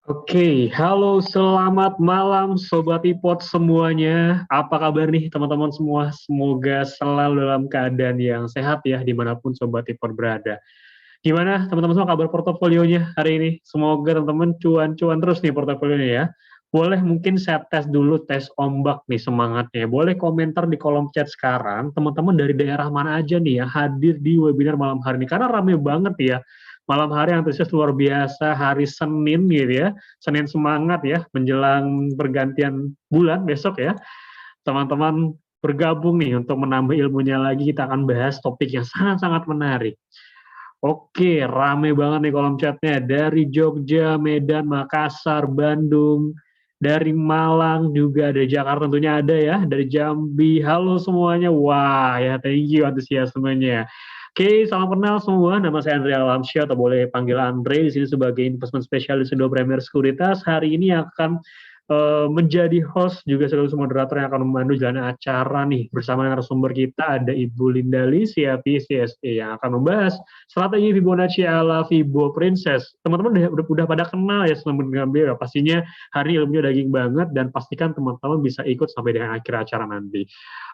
Oke, halo selamat malam Sobat Ipot semuanya. Apa kabar nih teman-teman semua? Semoga selalu dalam keadaan yang sehat ya dimanapun Sobat Ipot berada. Gimana teman-teman semua kabar portofolionya hari ini? Semoga teman-teman cuan-cuan terus nih portofolionya ya. Boleh mungkin saya tes dulu, tes ombak nih semangatnya. Boleh komentar di kolom chat sekarang, teman-teman dari daerah mana aja nih ya hadir di webinar malam hari ini. Karena rame banget ya, malam hari antusias luar biasa, hari Senin gitu ya. Senin semangat ya, menjelang pergantian bulan besok ya. Teman-teman bergabung nih untuk menambah ilmunya lagi, kita akan bahas topik yang sangat-sangat menarik. Oke, rame banget nih kolom chatnya. Dari Jogja, Medan, Makassar, Bandung, dari Malang juga ada, Jakarta tentunya ada ya, dari Jambi. Halo semuanya, wah ya thank you antusiasmenya. Oke, salam kenal semua. Nama saya Andre Alamsyah, atau boleh panggil Andre di sini sebagai investment specialist Indo Premier Sekuritas. Hari ini akan menjadi host juga sekaligus moderator yang akan memandu jalannya acara nih bersama narasumber kita ada Ibu Lindali CFP CSE yang akan membahas strategi Fibonacci ala Fibo Princess. Teman-teman udah pada kenal ya selama mengambil ya. Pastinya hari ini ilmunya daging banget dan pastikan teman-teman bisa ikut sampai dengan akhir acara nanti.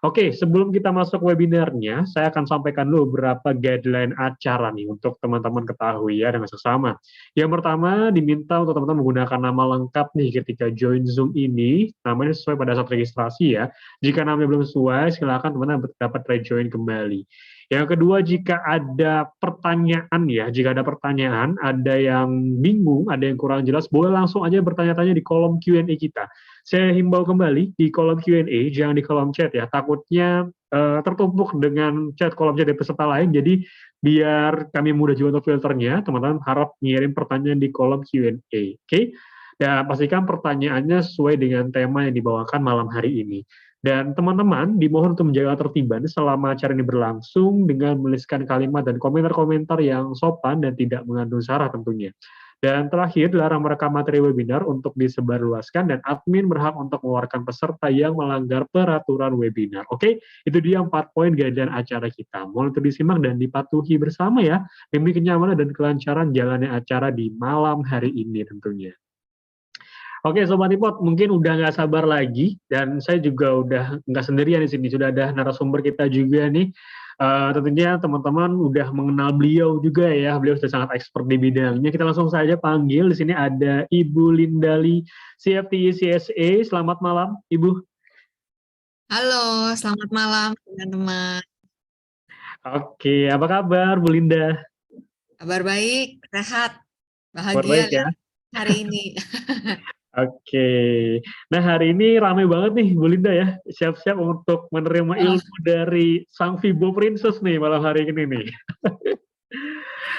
Oke, sebelum kita masuk webinarnya, saya akan sampaikan dulu beberapa guideline acara nih untuk teman-teman ketahui ya dengan seksama. Yang pertama, diminta untuk teman-teman menggunakan nama lengkap nih ketika join Zoom ini, namanya sesuai pada saat registrasi ya. Jika namanya belum sesuai, silakan teman-teman dapat rejoin kembali. Yang kedua, jika ada pertanyaan ya, jika ada pertanyaan, ada yang bingung, ada yang kurang jelas, boleh langsung aja bertanya-tanya di kolom Q&A kita. Saya himbau kembali di kolom Q&A, jangan di kolom chat ya, takutnya tertumpuk dengan chat kolom chat dari peserta lain, jadi biar kami mudah juga untuk filternya, teman-teman harap ngirim pertanyaan di kolom Q&A. Oke? Dan pastikan pertanyaannya sesuai dengan tema yang dibawakan malam hari ini. Dan teman-teman dimohon untuk menjaga ketertiban selama acara ini berlangsung dengan menuliskan kalimat dan komentar-komentar yang sopan dan tidak mengandung sara tentunya. Dan terakhir, dilarang merekam materi webinar untuk disebarluaskan dan admin berhak untuk mengeluarkan peserta yang melanggar peraturan webinar. Oke, itu dia 4 poin guideline acara kita. Mohon untuk disimak dan dipatuhi bersama ya, demi kenyamanan dan kelancaran jalannya acara di malam hari ini tentunya. Oke, Sobat Ipot, mungkin udah nggak sabar lagi, dan saya juga udah nggak sendirian di sini, sudah ada narasumber kita juga nih. Tentunya teman-teman udah mengenal beliau juga ya, beliau sudah sangat expert di bidangnya. Kita langsung saja panggil, di sini ada Ibu Lindali, CFTI CSA. Selamat malam, Ibu. Halo, selamat malam teman-teman. Oke, apa kabar Bu Linda? Kabar baik, sehat, Kabar bahagia baik ya? hari ini. Oke. Nah, hari ini ramai banget nih Bu Linda ya. Siap-siap untuk menerima Wah, ilmu dari Sang Vibo Princess nih malam hari ini nih.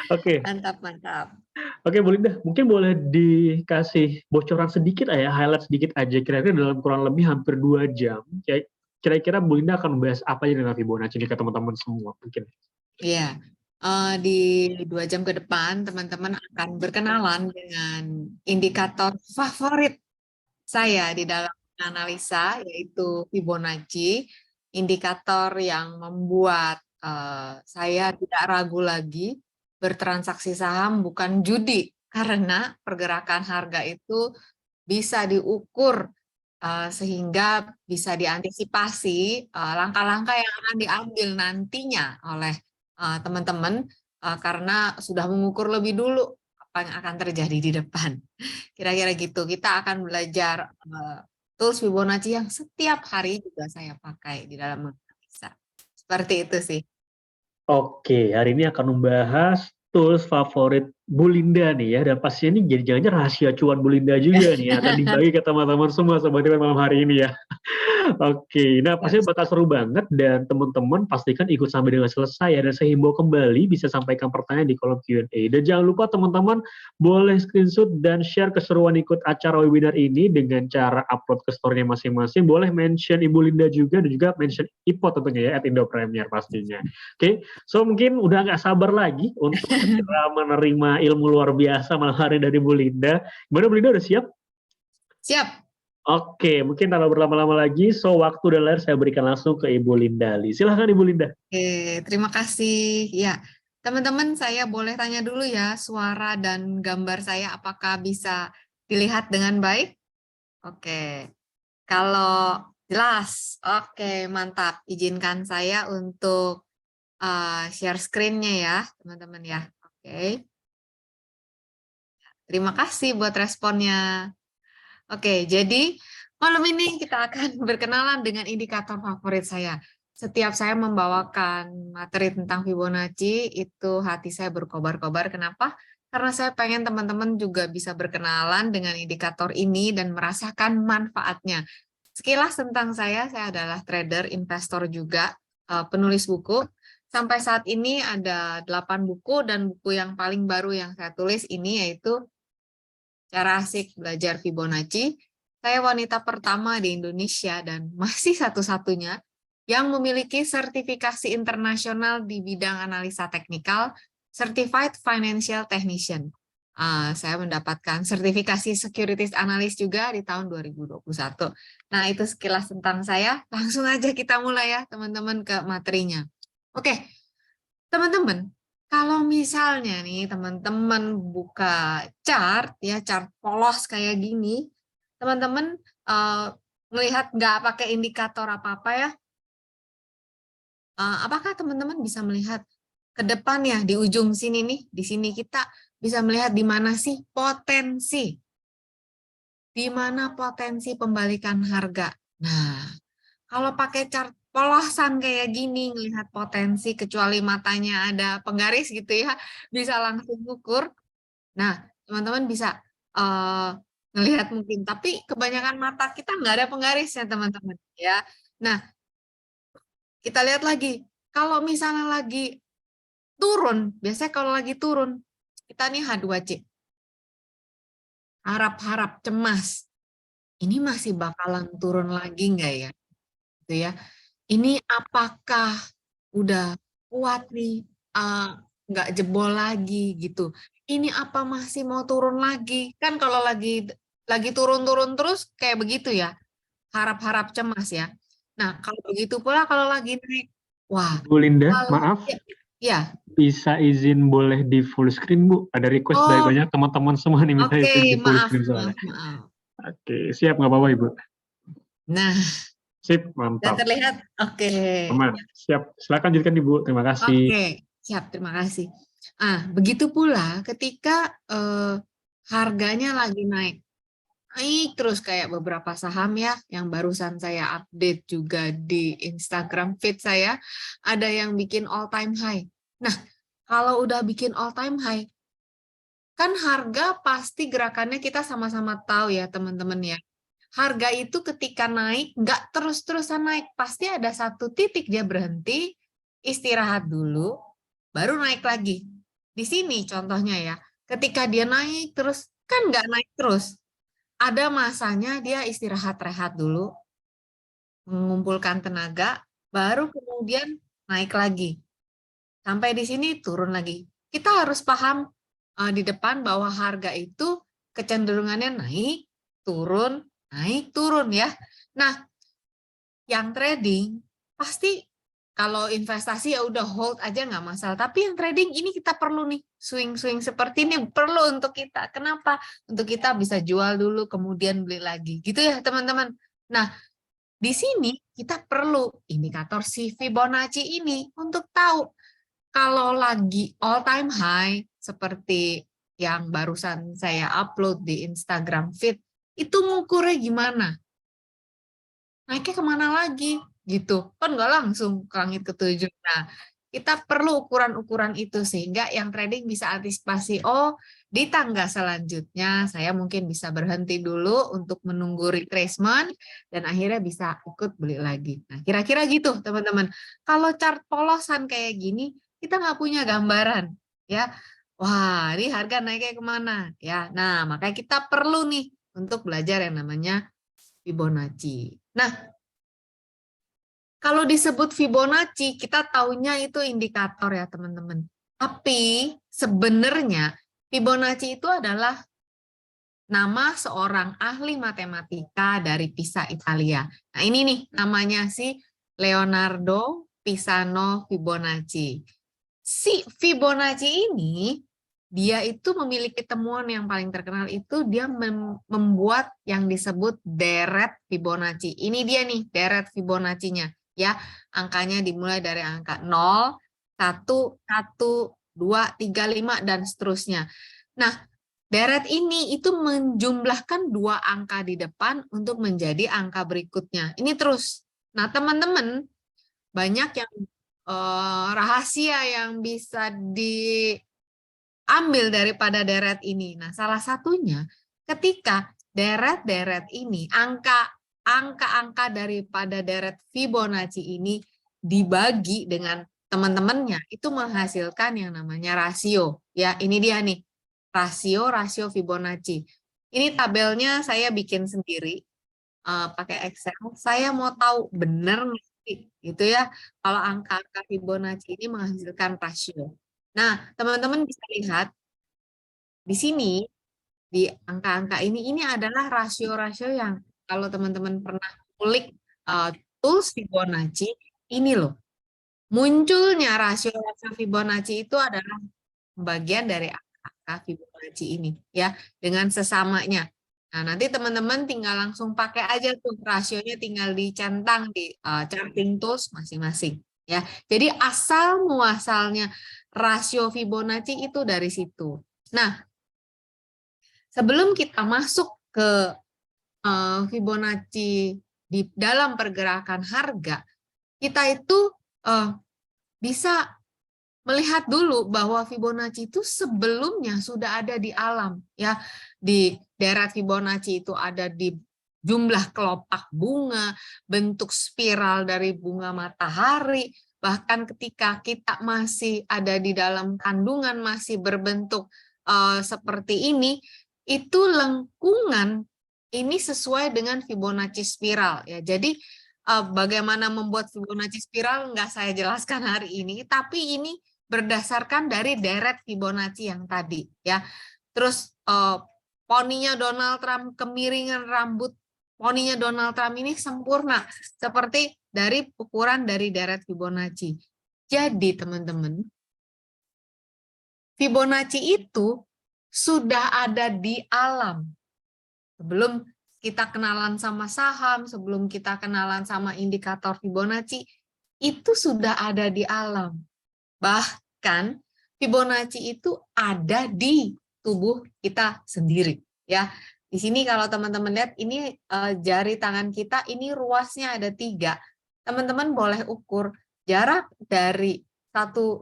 Oke. mantap, mantap. Oke, Bu Linda, mungkin boleh dikasih bocoran sedikit ya, highlight sedikit aja. Kira-kira dalam kurang lebih hampir 2 jam, kira-kira Bu Linda akan membahas apa aja dengan Fibonacci nih ke teman-teman semua mungkin? Iya, di 2 jam ke depan teman-teman akan berkenalan dengan indikator favorit saya di dalam analisa, yaitu Fibonacci, indikator yang membuat saya tidak ragu lagi bertransaksi saham bukan judi, karena pergerakan harga itu bisa diukur sehingga bisa diantisipasi langkah-langkah yang akan diambil nantinya oleh teman-teman karena sudah mengukur lebih dulu apa yang akan terjadi di depan. Kira-kira gitu. Kita akan belajar tools Fibonacci yang setiap hari juga saya pakai di dalam menganalisa. Seperti itu sih. Oke, hari ini akan membahas tools favorit Bu Linda nih ya, dan pastinya ini jadi jangan rahasia cuan Bu Linda juga nih, akan dibagi ke teman-teman semua Sobat Ipot malam hari ini ya. Oke, nah Siap, pastinya bakal seru banget dan teman-teman pastikan ikut sampai dengan selesai ya, dan saya himbau kembali bisa sampaikan pertanyaan di kolom Q&A. Dan jangan lupa teman-teman boleh screenshot dan share keseruan ikut acara webinar ini dengan cara upload ke story-nya masing-masing. Boleh mention Ibu Linda juga dan juga mention Ipot tentunya ya, @Indo Premier pastinya. Oke, so mungkin udah nggak sabar lagi untuk segera menerima ilmu luar biasa malam hari dari Bu Linda. Gimana Bu Linda, udah siap? siap. Oke, mungkin tanpa berlama-lama lagi, so waktu dan layar saya berikan langsung ke Ibu Lindali. Silahkan Ibu Linda. Oke, terima kasih. Ya, teman-teman saya boleh tanya dulu ya, suara dan gambar saya apakah bisa Dilihat dengan baik? Oke. Kalau jelas, oke, mantap. Izinkan saya untuk share screen-nya ya, teman-teman ya. Oke. Terima kasih buat responnya. Oke, jadi malam ini kita akan berkenalan dengan indikator favorit saya. Setiap saya membawakan materi tentang Fibonacci, itu hati saya berkobar-kobar. Kenapa? Karena saya pengen teman-teman juga bisa berkenalan dengan indikator ini dan merasakan manfaatnya. Sekilas tentang saya adalah trader, investor juga, penulis buku. Sampai saat ini ada 8 buku, dan buku yang paling baru yang saya tulis ini yaitu Cara Asik Belajar Fibonacci. Saya wanita pertama di Indonesia dan masih satu-satunya yang memiliki sertifikasi internasional di bidang analisa teknikal, Certified Financial Technician. Saya mendapatkan sertifikasi Securities Analyst juga di tahun 2021. Nah, itu sekilas tentang saya. Langsung aja kita mulai ya, teman-teman, ke materinya. Oke, teman-teman, kalau misalnya nih teman-teman buka chart ya, chart polos kayak gini, teman-teman melihat nggak pakai indikator apa-apa ya, apakah teman-teman bisa melihat ke depan ya di ujung sini nih, di sini kita bisa melihat di mana sih potensi, di mana potensi pembalikan harga. Nah, kalau pakai chart polosan kayak gini, ngelihat potensi kecuali matanya ada penggaris gitu ya, bisa langsung ukur. Nah, teman-teman bisa ngelihat mungkin, tapi kebanyakan mata kita nggak ada penggarisnya, teman-teman. Ya, nah kita lihat lagi. Kalau misalnya lagi turun, biasanya kalau lagi turun, kita nih H2C, harap-harap cemas. Ini masih bakalan turun lagi nggak ya? Gitu ya. Ini apakah udah kuat nih, nggak jebol lagi gitu. Ini apa masih mau turun lagi? Kan kalau lagi turun-turun terus kayak begitu ya, harap-harap cemas ya. Nah, kalau begitu pula kalau lagi naik, wah, Bu Linda, kalau maaf, ya, ya. bisa izin boleh di full screen, Bu? Ada request dari Oh, banyak teman-teman semua nih minta oke, izin di full maaf, screen soalnya. maaf, maaf. Oke, siap, nggak apa-apa, Ibu. Nah, Sip, sudah mantap. terlihat? Oke. Aman. Siap, silakan lanjutkan, Ibu. Terima kasih. Oke, siap, terima kasih. Begitu pula ketika harganya lagi naik. Naik terus kayak beberapa saham ya, yang barusan saya update juga di Instagram feed saya, ada yang bikin all time high. Nah, kalau udah bikin all time high, kan harga pasti gerakannya kita sama-sama tahu ya teman-teman ya. Harga itu ketika naik, nggak terus-terusan naik. Pasti ada satu titik dia berhenti, istirahat dulu, baru naik lagi. Di sini contohnya ya, ketika dia naik terus, kan nggak naik terus. Ada masanya dia istirahat rehat dulu, mengumpulkan tenaga, baru kemudian naik lagi. Sampai di sini turun lagi. Kita harus paham di depan bahwa harga itu kecenderungannya naik, turun ya. Nah, yang trading pasti kalau investasi ya udah hold aja nggak masalah. Tapi yang trading ini kita perlu nih swing-swing seperti ini perlu untuk kita. Kenapa? Untuk kita bisa jual dulu kemudian beli lagi. Gitu ya teman-teman. Nah, di sini kita perlu indikator si Fibonacci ini untuk tahu kalau lagi all time high seperti yang barusan saya upload di Instagram feed, itu ngukurnya gimana? Naiknya kemana lagi? Gitu. Kan nggak langsung ke langit ketujuh. Nah, kita perlu ukuran-ukuran itu sehingga yang trading bisa antisipasi, oh di tangga selanjutnya saya mungkin bisa berhenti dulu untuk menunggu retracement dan akhirnya bisa ikut beli lagi. Nah, kira-kira gitu teman-teman. Kalau chart polosan kayak gini, kita nggak punya gambaran. Ya, wah ini harga naiknya kemana? Ya, nah makanya kita perlu nih untuk belajar yang namanya Fibonacci. Nah, kalau disebut Fibonacci, kita taunya itu indikator ya teman-teman. Tapi sebenarnya Fibonacci itu adalah nama seorang ahli matematika dari Pisa, Italia. Nah ini nih namanya si Leonardo Pisano Fibonacci. Si Fibonacci ini dia itu memiliki temuan yang paling terkenal itu dia membuat yang disebut deret Fibonacci. Ini dia nih deret Fibonacci-nya ya. Angkanya dimulai dari angka 0, 1, 1, 2, 3, 5 dan seterusnya. Nah, deret ini itu menjumlahkan 2 angka di depan untuk menjadi angka berikutnya. Ini terus. Nah, teman-teman banyak yang rahasia yang bisa diambil daripada deret ini. Nah, salah satunya ketika deret-deret ini, angka-angka daripada deret Fibonacci ini dibagi dengan teman-temannya, itu menghasilkan yang namanya rasio. Ya, ini dia nih, rasio Fibonacci. Ini tabelnya saya bikin sendiri, pakai Excel. Saya mau tahu benar nggak sih, gitu ya, kalau angka-angka Fibonacci ini menghasilkan rasio. Nah, teman-teman bisa lihat di sini, di angka-angka ini adalah rasio-rasio yang kalau teman-teman pernah klik tools Fibonacci, ini loh, munculnya rasio-rasio Fibonacci itu adalah bagian dari angka-angka Fibonacci ini, ya, dengan sesamanya. Nah, nanti teman-teman tinggal langsung pakai aja tuh rasionya, tinggal dicentang di charting tools masing-masing. Ya, jadi asal muasalnya rasio Fibonacci itu dari situ. Nah, sebelum kita masuk ke Fibonacci di dalam pergerakan harga, kita itu bisa melihat dulu bahwa Fibonacci itu sebelumnya sudah ada di alam, ya. Di deret Fibonacci itu ada di jumlah kelopak bunga, bentuk spiral dari bunga matahari, bahkan ketika kita masih ada di dalam kandungan masih berbentuk seperti ini, itu lengkungan ini sesuai dengan Fibonacci spiral, ya. Jadi bagaimana membuat Fibonacci spiral nggak saya jelaskan hari ini, tapi ini berdasarkan dari deret Fibonacci yang tadi, ya. Terus poninya Donald Trump, kemiringan rambut poninya Donald Trump ini sempurna seperti dari ukuran dari deret Fibonacci. Jadi teman-teman, Fibonacci itu sudah ada di alam. Sebelum kita kenalan sama saham, sebelum kita kenalan sama indikator Fibonacci, itu sudah ada di alam. Bahkan Fibonacci itu ada di tubuh kita sendiri, ya. Di sini kalau teman-teman lihat ini jari tangan kita ini ruasnya ada 3. Teman-teman boleh ukur jarak dari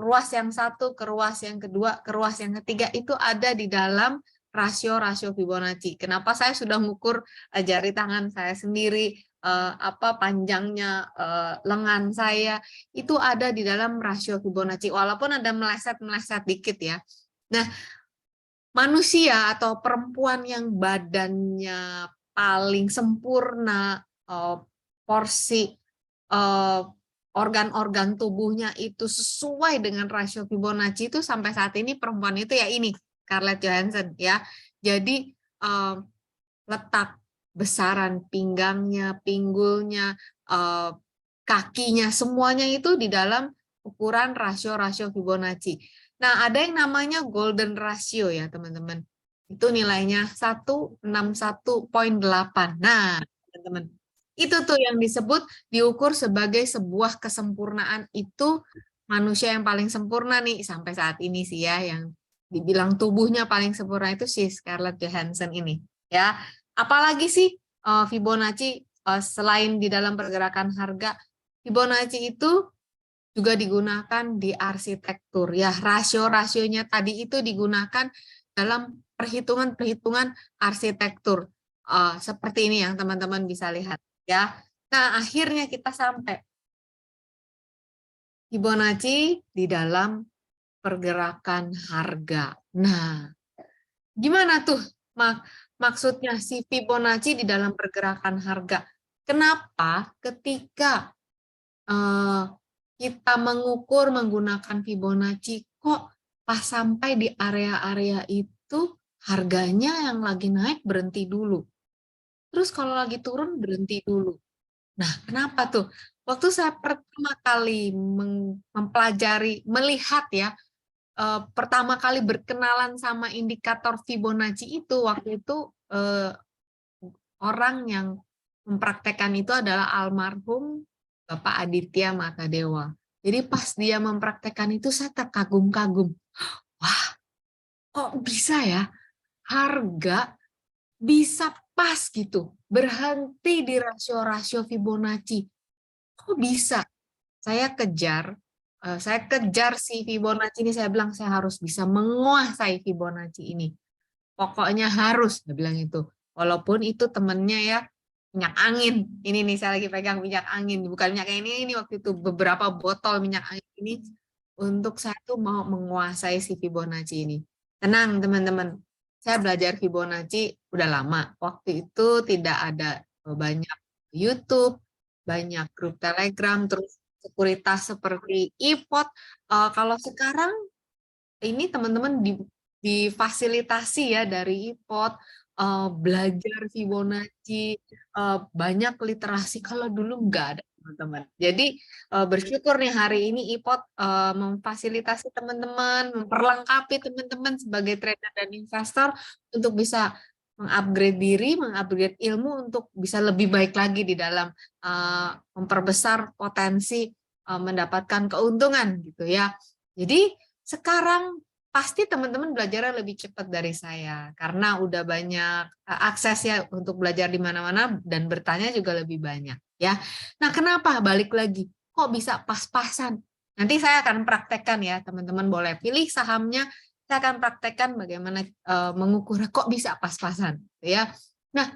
ruas yang satu ke ruas yang kedua ke ruas yang ketiga itu ada di dalam rasio Fibonacci. Kenapa saya sudah mengukur jari tangan saya sendiri, panjangnya lengan saya itu ada di dalam rasio Fibonacci, walaupun ada meleset-meleset dikit, ya. Nah, manusia atau perempuan yang badannya paling sempurna, porsi organ-organ tubuhnya itu sesuai dengan rasio Fibonacci itu sampai saat ini perempuan itu ya ini, Scarlett Johansson, ya. Jadi letak besaran pinggangnya, pinggulnya, kakinya, semuanya itu di dalam ukuran rasio Fibonacci. Nah, ada yang namanya golden ratio ya, teman-teman. Itu nilainya 161.8. Nah, teman-teman, itu tuh yang disebut diukur sebagai sebuah kesempurnaan. Itu manusia yang paling sempurna nih sampai saat ini sih ya, yang dibilang tubuhnya paling sempurna itu si Scarlett Johansson ini, ya. Apalagi sih Fibonacci selain di dalam pergerakan harga, Fibonacci itu juga digunakan di arsitektur, ya. Rasio-rasionya tadi itu digunakan dalam perhitungan-perhitungan arsitektur seperti ini yang teman-teman bisa lihat, ya. Nah, akhirnya kita sampai Fibonacci di dalam pergerakan harga. Nah, gimana tuh maksudnya si Fibonacci di dalam pergerakan harga? Kenapa ketika kita mengukur menggunakan Fibonacci kok pas sampai di area-area itu harganya yang lagi naik berhenti dulu. Terus kalau lagi turun berhenti dulu. Nah, kenapa tuh? Waktu saya pertama kali mempelajari, melihat ya pertama kali berkenalan sama indikator Fibonacci itu, waktu itu orang yang mempraktekkan itu adalah almarhum Bapak Aditya Matadewa. Jadi pas dia mempraktekkan itu saya terkagum-kagum. Wah, kok bisa ya harga bisa pas gitu, berhenti di rasio-rasio Fibonacci. Kok bisa? Saya kejar si Fibonacci ini, saya bilang saya harus bisa menguasai Fibonacci ini. Pokoknya harus, saya bilang itu. Walaupun itu temennya ya minyak angin. Ini nih saya lagi pegang minyak angin, bukan minyak ini waktu itu beberapa botol minyak angin ini untuk saya tuh mau menguasai si Fibonacci ini. Tenang teman-teman, saya belajar Fibonacci udah lama. Waktu itu tidak ada banyak YouTube, banyak grup Telegram, terus sekuritas seperti iPod. Kalau sekarang ini teman-teman difasilitasi ya dari iPod, belajar Fibonacci, banyak literasi. Kalau dulu nggak ada teman-teman. Jadi bersyukur nih hari ini iPod memfasilitasi teman-teman, memperlengkapi teman-teman sebagai trader dan investor untuk bisa mengupgrade diri, mengupgrade ilmu untuk bisa lebih baik lagi di dalam memperbesar potensi mendapatkan keuntungan gitu ya. Jadi sekarang pasti teman-teman belajarnya lebih cepat dari saya karena udah banyak akses ya untuk belajar di mana-mana dan bertanya juga lebih banyak ya. Nah, kenapa balik lagi? Kok bisa pas-pasan? Nanti saya akan praktekkan ya, teman-teman boleh pilih sahamnya. Saya akan praktekkan bagaimana mengukur kok bisa pas-pasan ya. Nah,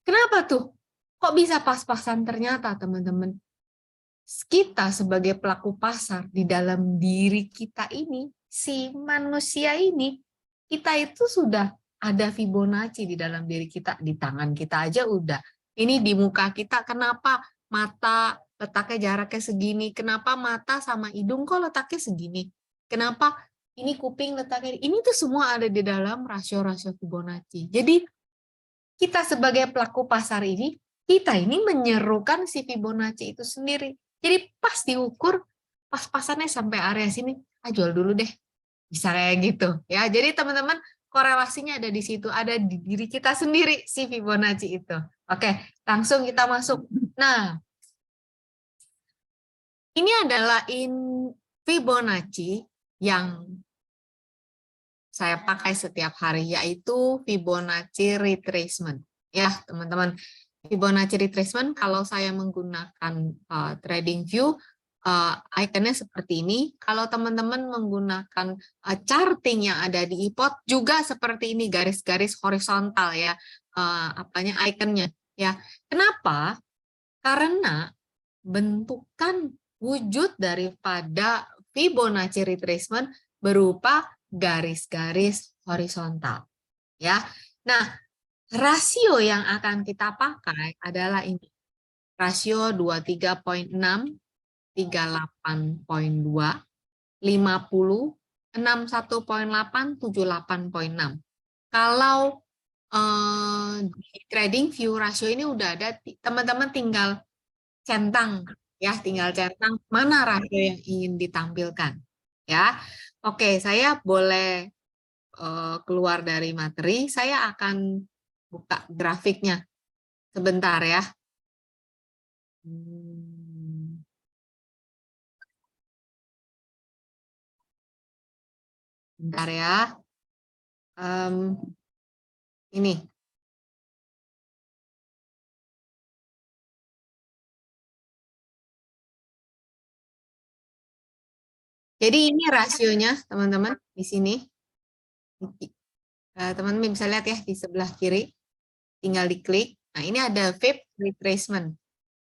kenapa tuh? Kok bisa pas-pasan? Ternyata teman-teman, kita sebagai pelaku pasar di dalam diri kita ini, si manusia ini, kita itu sudah ada Fibonacci di dalam diri kita, di tangan kita aja udah. Ini di muka kita, kenapa mata letaknya jaraknya segini, kenapa mata sama hidung kok letaknya segini, kenapa ini kuping letaknya, ini tuh semua ada di dalam rasio-rasio Fibonacci. Jadi kita sebagai pelaku pasar ini, kita ini menyerukan si Fibonacci itu sendiri. Jadi pas diukur, pas-pasannya sampai area sini, jual dulu deh. Bisa kayak gitu. Ya, jadi teman-teman korelasinya ada di situ, ada di diri kita sendiri si Fibonacci itu. Oke, langsung kita masuk. Nah, ini adalah Fibonacci yang saya pakai setiap hari, yaitu Fibonacci retracement. Ya, teman-teman, Fibonacci retracement kalau saya menggunakan TradingView, ikonnya seperti ini. Kalau teman-teman menggunakan charting yang ada di iPod juga seperti ini, garis-garis horizontal ya, ikonnya. Ya, kenapa? Karena bentukan wujud daripada Fibonacci retracement berupa garis-garis horizontal ya. Nah, rasio yang akan kita pakai adalah ini. Rasio 23.6, 38.2, 50, 61.8, 78.6. Kalau di TradingView rasio ini udah ada, teman-teman tinggal centang ya, tinggal centang mana rasio yang ingin ditampilkan ya. Oke, saya boleh keluar dari materi, saya akan buka grafiknya sebentar ya. Bentar ya. Ini. Jadi ini rasionya teman-teman di sini. Teman-teman bisa lihat ya di sebelah kiri. Tinggal diklik. Nah, ini ada Fib retracement.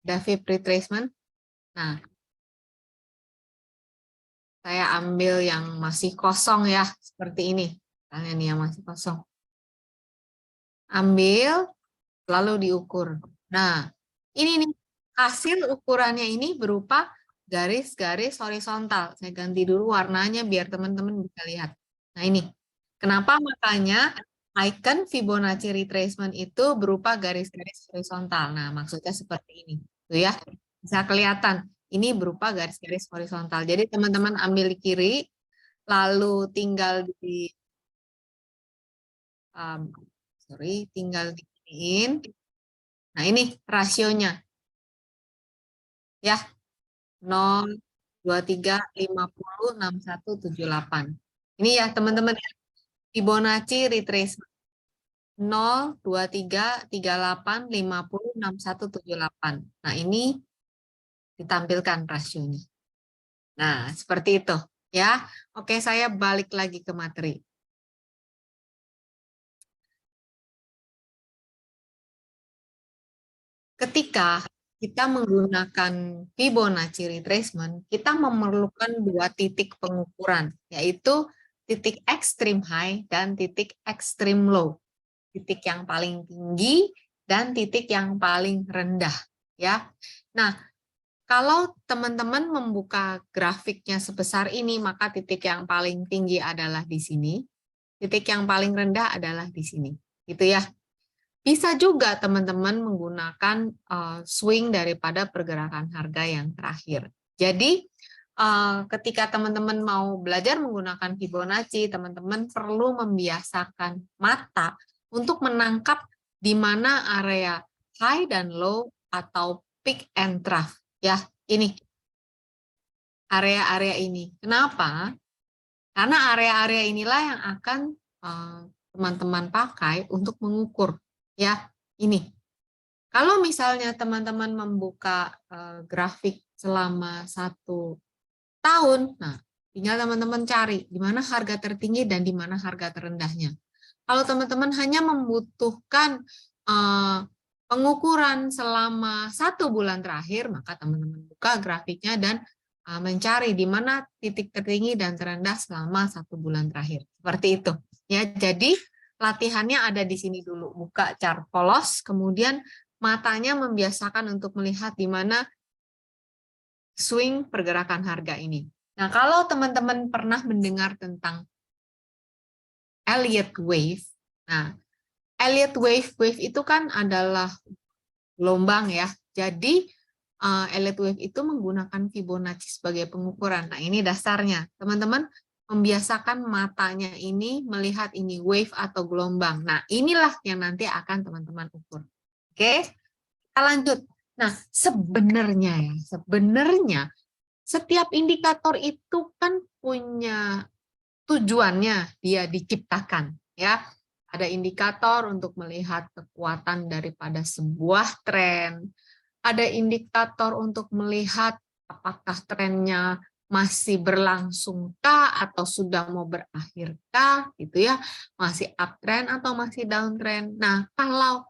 Ada Fib retracement. Nah, saya ambil yang masih kosong ya, seperti ini. Misalnya nih yang masih kosong. Ambil, lalu diukur. Nah, ini nih, hasil ukurannya ini berupa garis-garis horizontal. Saya ganti dulu warnanya biar teman-teman bisa lihat. Nah, ini. Kenapa makanya icon Fibonacci retracement itu berupa garis-garis horizontal. Nah, maksudnya seperti ini. Tuh ya, bisa kelihatan. Ini berupa garis-garis horizontal. Jadi teman-teman ambil di kiri, lalu tinggal tinggal diginiin. Nah, ini rasionya ya. 0, 23, 50, 61, 78. Ini ya teman-teman ya. Fibonacci retracement 0, 23, 38, 50, 61, 78. Nah, ini ditampilkan rasionya. Nah, seperti itu ya. Oke, saya balik lagi ke materi. Ketika kita menggunakan Fibonacci retracement, kita memerlukan dua titik pengukuran, yaitu titik extreme high dan titik extreme low. Titik yang paling tinggi dan titik yang paling rendah, ya. Nah, kalau teman-teman membuka grafiknya sebesar ini, maka titik yang paling tinggi adalah di sini, titik yang paling rendah adalah di sini, gitu ya. Bisa juga teman-teman menggunakan swing daripada pergerakan harga yang terakhir. Jadi, ketika teman-teman mau belajar menggunakan Fibonacci, teman-teman perlu membiasakan mata untuk menangkap di mana area high dan low atau peak and trough. Ya, ini area-area ini. Kenapa? Karena area-area inilah yang akan teman-teman pakai untuk mengukur. Ya, ini. Kalau misalnya teman-teman membuka grafik selama 1 tahun, nah tinggal teman-teman cari di mana harga tertinggi dan di mana harga terendahnya. Kalau teman-teman hanya membutuhkan pengukuran selama 1 bulan terakhir, maka teman-teman buka grafiknya dan mencari di mana titik tertinggi dan terendah selama 1 bulan terakhir. Seperti itu. Ya, jadi latihannya ada di sini dulu. Buka chart polos, kemudian matanya membiasakan untuk melihat di mana swing pergerakan harga ini. Nah, kalau teman-teman pernah mendengar tentang Elliott Wave, nah, Elliott Wave itu kan adalah gelombang ya. Jadi, Elliott Wave itu menggunakan Fibonacci sebagai pengukuran. Nah, ini dasarnya. Teman-teman membiasakan matanya ini melihat ini wave atau gelombang. Nah, inilah yang nanti akan teman-teman ukur. Oke, kita lanjut. Nah, sebenarnya setiap indikator itu kan punya tujuannya dia diciptakan, ya. Ada indikator untuk melihat kekuatan daripada sebuah tren, ada indikator untuk melihat apakah trennya masih berlangsungkah atau sudah mau berakhirkah, gitu ya, masih uptrend atau masih downtrend. Nah, kalau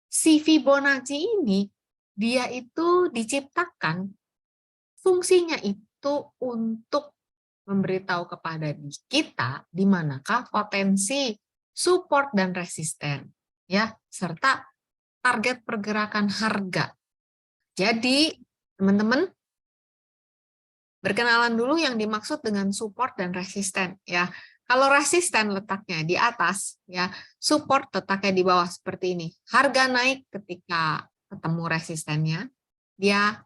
si Fibonacci ini dia itu diciptakan fungsinya itu untuk memberitahu kepada kita di manakah potensi support dan resisten, ya, serta target pergerakan harga. Jadi, teman-teman berkenalan dulu yang dimaksud dengan support dan resisten, ya. Kalau resisten letaknya di atas, ya, support letaknya di bawah seperti ini. Harga naik ketika ketemu resistennya, dia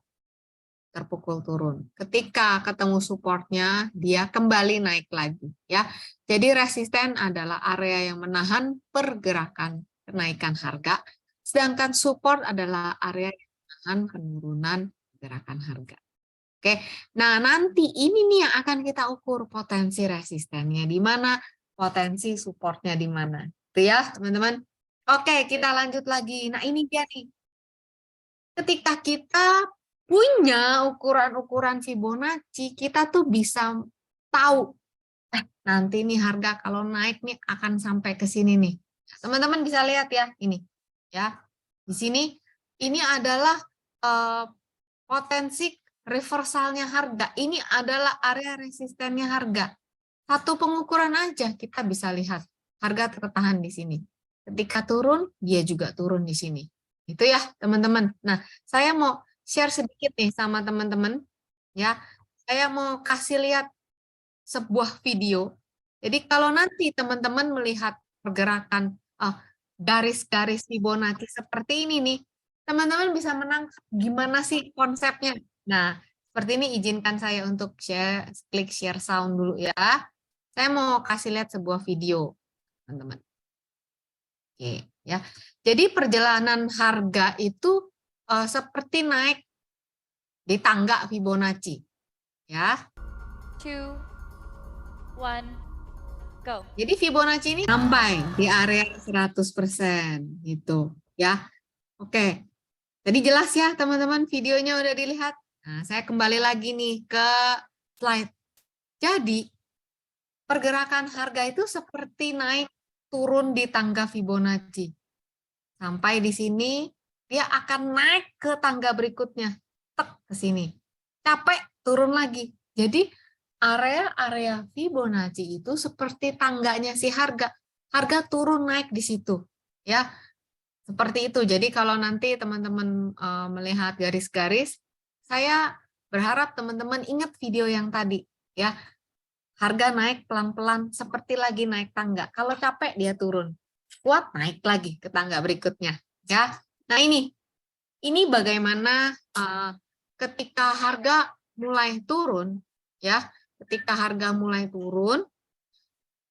terpukul turun. Ketika ketemu supportnya, dia kembali naik lagi, ya. Jadi resisten adalah area yang menahan pergerakan kenaikan harga, sedangkan support adalah area yang menahan penurunan pergerakan harga. Oke, nah nanti ini nih yang akan kita ukur potensi resistennya di mana, potensi supportnya di mana. Itu ya, teman-teman. Oke, kita lanjut lagi. Nah, ini dia nih. Ketika kita punya ukuran-ukuran Fibonacci, kita tuh bisa tahu, nanti nih harga kalau naik nih akan sampai ke sini nih. Teman-teman bisa lihat ya, ini. Ya. Di sini ini adalah potensi reversalnya harga. Ini adalah area resistennya harga. Satu pengukuran aja kita bisa lihat harga tertahan di sini. Ketika turun, dia juga turun di sini. Itu ya, teman-teman. Nah, saya mau share sedikit nih sama teman-teman. Ya, saya mau kasih lihat sebuah video. Jadi kalau nanti teman-teman melihat pergerakan garis-garis Fibonacci seperti ini nih, teman-teman bisa menangkap gimana sih konsepnya. Nah, seperti ini izinkan saya untuk klik share sound dulu ya. Saya mau kasih lihat sebuah video, teman-teman. Oke, ya. Jadi perjalanan harga itu seperti naik di tangga Fibonacci, ya. 2, 1, go. Jadi Fibonacci ini sampai di area 100% gitu, ya. Oke. Tadi jelas ya, teman-teman, videonya udah dilihat. Nah, saya kembali lagi nih ke slide. Jadi, pergerakan harga itu seperti naik turun di tangga Fibonacci. Sampai di sini, dia akan naik ke tangga berikutnya. Tek ke sini. Capek, turun lagi. Jadi, area-area Fibonacci itu seperti tangganya si harga. Harga turun naik di situ. Ya, seperti itu. Jadi kalau nanti teman-teman melihat garis-garis, saya berharap teman-teman ingat video yang tadi. Ya, harga naik pelan-pelan seperti lagi naik tangga. Kalau capek dia turun, kuat naik lagi ke tangga berikutnya. Ya, nah ini bagaimana ketika harga mulai turun, ya, ketika harga mulai turun,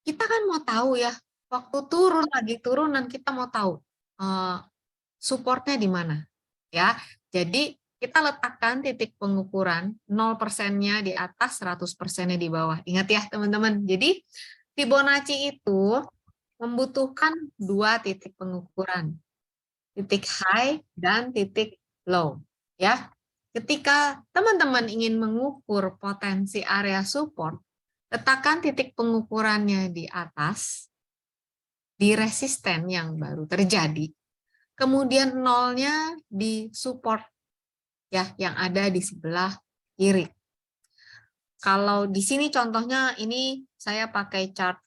kita kan mau tahu ya, waktu turun lagi turunan kita mau tahu supportnya di mana, ya. Jadi kita letakkan titik pengukuran 0%-nya di atas, 100%-nya di bawah. Ingat ya teman-teman. Jadi Fibonacci itu membutuhkan 2 titik pengukuran. Titik high dan titik low, ya. Ketika teman-teman ingin mengukur potensi area support, letakkan titik pengukurannya di atas, di resisten yang baru terjadi, kemudian nolnya di support, ya, yang ada di sebelah kiri. Kalau di sini contohnya ini saya pakai chart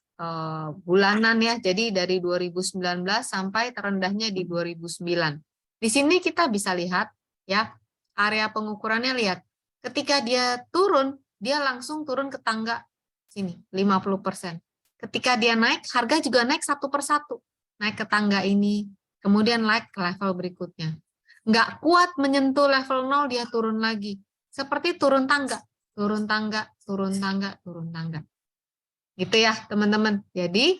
bulanan ya, jadi dari 2019 sampai terendahnya di 2009. Di sini kita bisa lihat ya, area pengukurannya, lihat. Ketika dia turun, dia langsung turun ke tangga sini 50%. Ketika dia naik, harga juga naik satu persatu. Naik ke tangga ini, kemudian naik ke level berikutnya. Nggak kuat menyentuh level 0, dia turun lagi. Seperti turun tangga, turun tangga, turun tangga, turun tangga. Gitu ya, teman-teman. Jadi,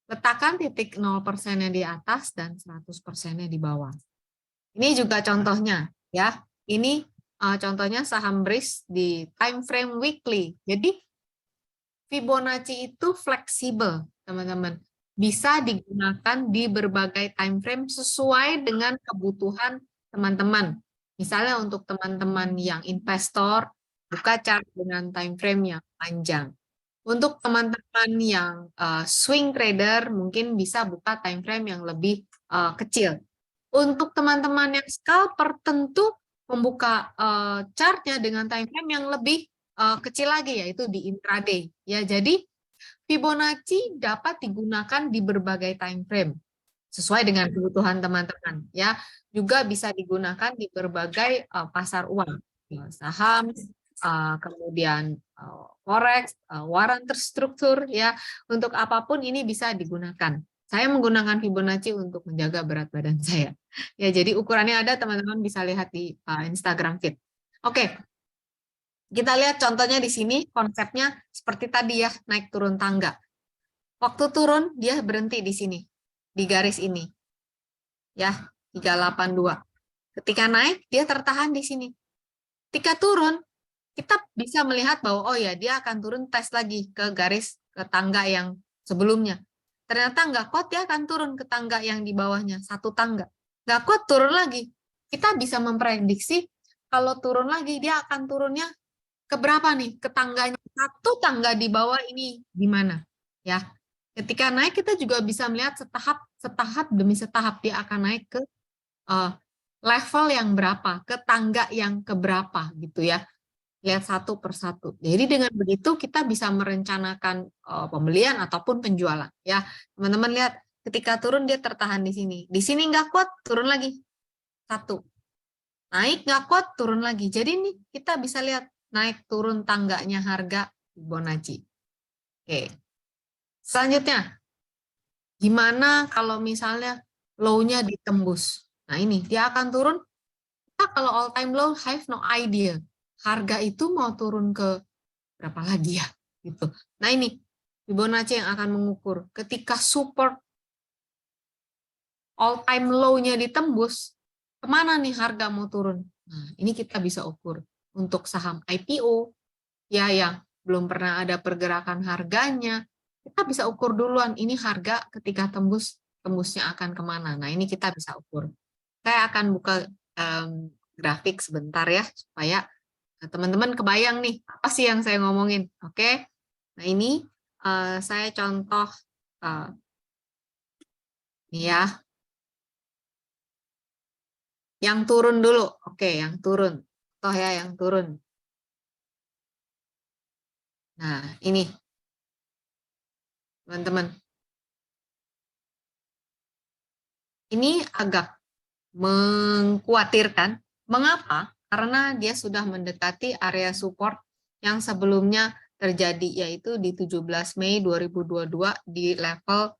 letakkan titik 0%-nya di atas dan 100%-nya di bawah. Ini juga contohnya, ya. Ini contohnya saham BRIS di time frame weekly. Jadi, Fibonacci itu fleksibel, teman-teman. Bisa digunakan di berbagai time frame sesuai dengan kebutuhan teman-teman. Misalnya untuk teman-teman yang investor, buka chart dengan time frame yang panjang. Untuk teman-teman yang swing trader, mungkin bisa buka time frame yang lebih kecil. Untuk teman-teman yang scalper, tentu membuka chartnya dengan time frame yang lebih kecil lagi, yaitu di intraday. Ya, jadi Fibonacci dapat digunakan di berbagai time frame sesuai dengan kebutuhan teman-teman. Ya, juga bisa digunakan di berbagai pasar uang, saham, kemudian forex, waran terstruktur, ya. Untuk apapun ini bisa digunakan. Saya menggunakan Fibonacci untuk menjaga berat badan saya. Ya, jadi ukurannya ada, teman-teman bisa lihat di Instagram Feed. Oke. Kita lihat contohnya di sini, konsepnya seperti tadi ya, naik turun tangga. Waktu turun, dia berhenti di sini, di garis ini. Ya, 382. Ketika naik, dia tertahan di sini. Ketika turun, kita bisa melihat bahwa, oh ya, dia akan turun tes lagi ke garis, ke tangga yang sebelumnya. Ternyata nggak kuat, dia akan turun ke tangga yang di bawahnya, satu tangga. Nggak kuat, turun lagi. Kita bisa memprediksi, kalau turun lagi, dia akan turunnya ke berapa nih? Ke tangganya, satu tangga di bawah ini gimana? Ya. Ketika naik, kita juga bisa melihat setahap demi setahap dia akan naik ke level yang berapa, ke tangga yang keberapa gitu ya. Lihat satu persatu. Jadi dengan begitu kita bisa merencanakan pembelian ataupun penjualan. Ya, teman-teman lihat, ketika turun dia tertahan di sini. Di sini nggak kuat, turun lagi. Satu. Naik nggak kuat, turun lagi. Jadi ini kita bisa lihat naik turun tangganya harga Fibonacci. Oke. Selanjutnya, gimana kalau misalnya low-nya ditembus? Nah ini, dia akan turun. Kita kalau all time low, have no idea. Harga itu mau turun ke berapa lagi ya? gitu. Nah ini Fibonacci yang akan mengukur ketika support all time low-nya ditembus, kemana nih harga mau turun? Nah ini kita bisa ukur untuk saham IPO ya yang belum pernah ada pergerakan harganya, kita bisa ukur duluan ini harga ketika tembusnya akan kemana. Nah ini kita bisa ukur. Saya akan buka grafik sebentar ya supaya teman-teman kebayang nih apa sih yang saya ngomongin. Oke, nah ini saya contoh nih ya, yang turun dulu. Oke, yang turun. Toh ya yang turun. Nah ini teman-teman, ini agak mengkhawatirkan. Mengapa? Karena dia sudah mendekati area support yang sebelumnya terjadi, yaitu di 17 Mei 2022 di level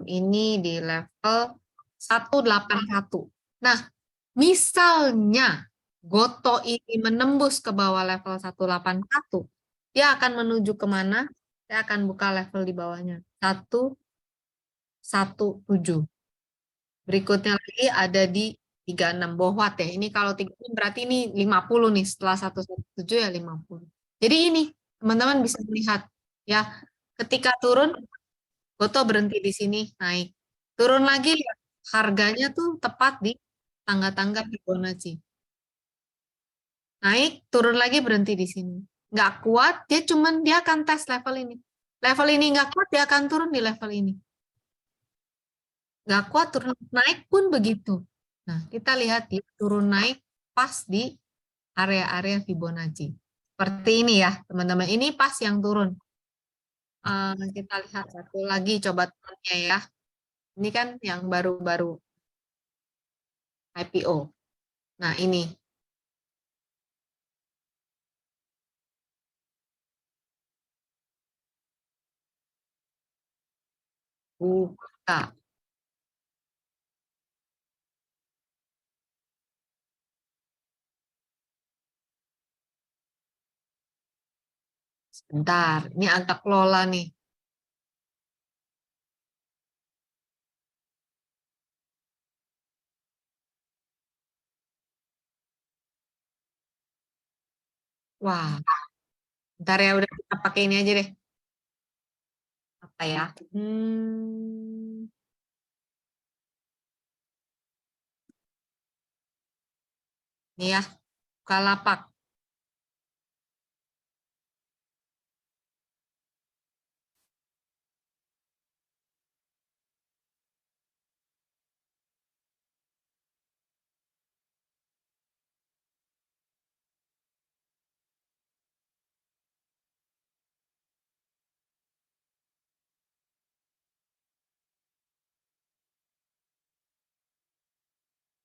ini di level 181. Nah, misalnya Goto ini menembus ke bawah level 181, dia akan menuju kemana? Saya akan buka level di bawahnya. 117. Berikutnya lagi ada di 36 watt ya. Ini kalau 36 berarti ini 50 nih. Setelah 117 ya 50. Jadi ini teman-teman bisa melihat ya, ketika turun Goto berhenti di sini naik. Turun lagi ya, harganya tuh tepat di tangga-tangga Fibonacci. Naik, turun lagi berhenti di sini. Nggak kuat, dia akan tes level ini. Level ini nggak kuat, dia akan turun di level ini. Nggak kuat turun naik pun begitu. Nah, kita lihat dia turun naik pas di area-area Fibonacci. Seperti ini ya, teman-teman. Ini pas yang turun. Kita lihat satu lagi, coba turunnya ya. Ini kan yang baru-baru IPO. Nah, ini. Buka. Sebentar, ini agak lola nih. Wah, bentar ya, udah kita pakai ini aja deh. Apa ya? Ini ya, Bukalapak.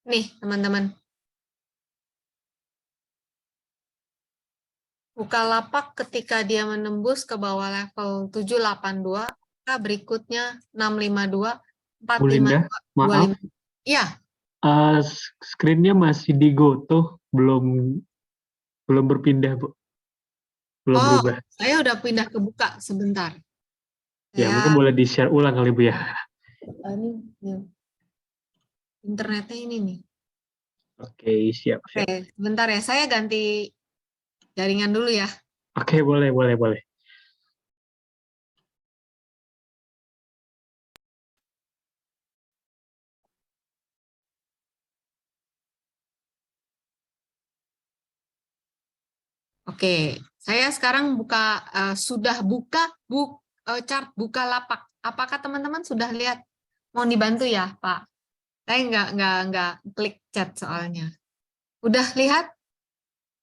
Nih, teman-teman. Bukalapak ketika dia menembus ke bawah level 782, maka berikutnya 652, Bu Linda, 452, maaf, 25. Iya, screen-nya masih di Goto, belum berpindah, Bu. Belum oh, berubah. saya udah pindah ke buka sebentar. Ya, mungkin boleh di-share ulang kali, Bu ya. Ini internetnya ini nih. Oke, siap. Oke, sebentar ya, saya ganti jaringan dulu ya. Oke, boleh. Oke, saya sekarang sudah buka chart Bukalapak. Apakah teman-teman sudah lihat? Mau dibantu ya, Pak? Saya nggak klik chat soalnya. Udah lihat?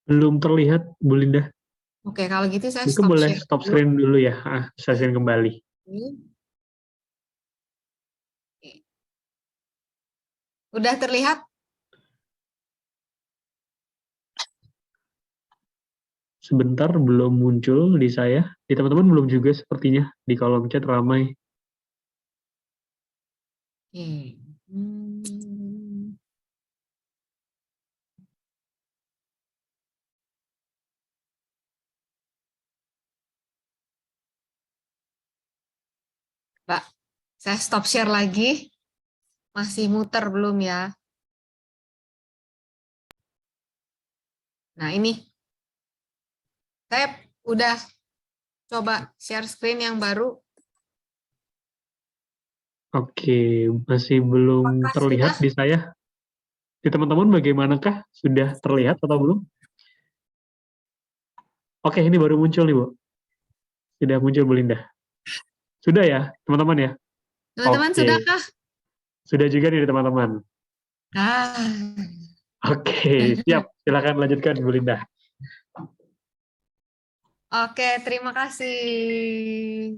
Belum terlihat, Bu Linda. Oke, kalau gitu saya Mungkin stop boleh share stop dulu. screen dulu ya. Bisa share kembali. Udah terlihat? Sebentar belum muncul di saya. Di teman-teman belum juga sepertinya. Di kolom chat ramai. Oke. Mbak, saya stop share lagi. Masih muter belum ya? Nah, ini. Saya udah coba share screen yang baru. Oke, masih belum Apakah terlihat sudah? di saya. Di teman-teman bagaimanakah? Sudah terlihat atau belum? Oke, ini baru muncul nih, Bu. Sudah muncul, Bu Linda. Sudah ya, teman-teman ya? Teman-teman, Oke, sudahkah? sudah juga nih teman-teman. Ah. Oke, siap. Silakan lanjutkan, Bu Linda. Oke, terima kasih.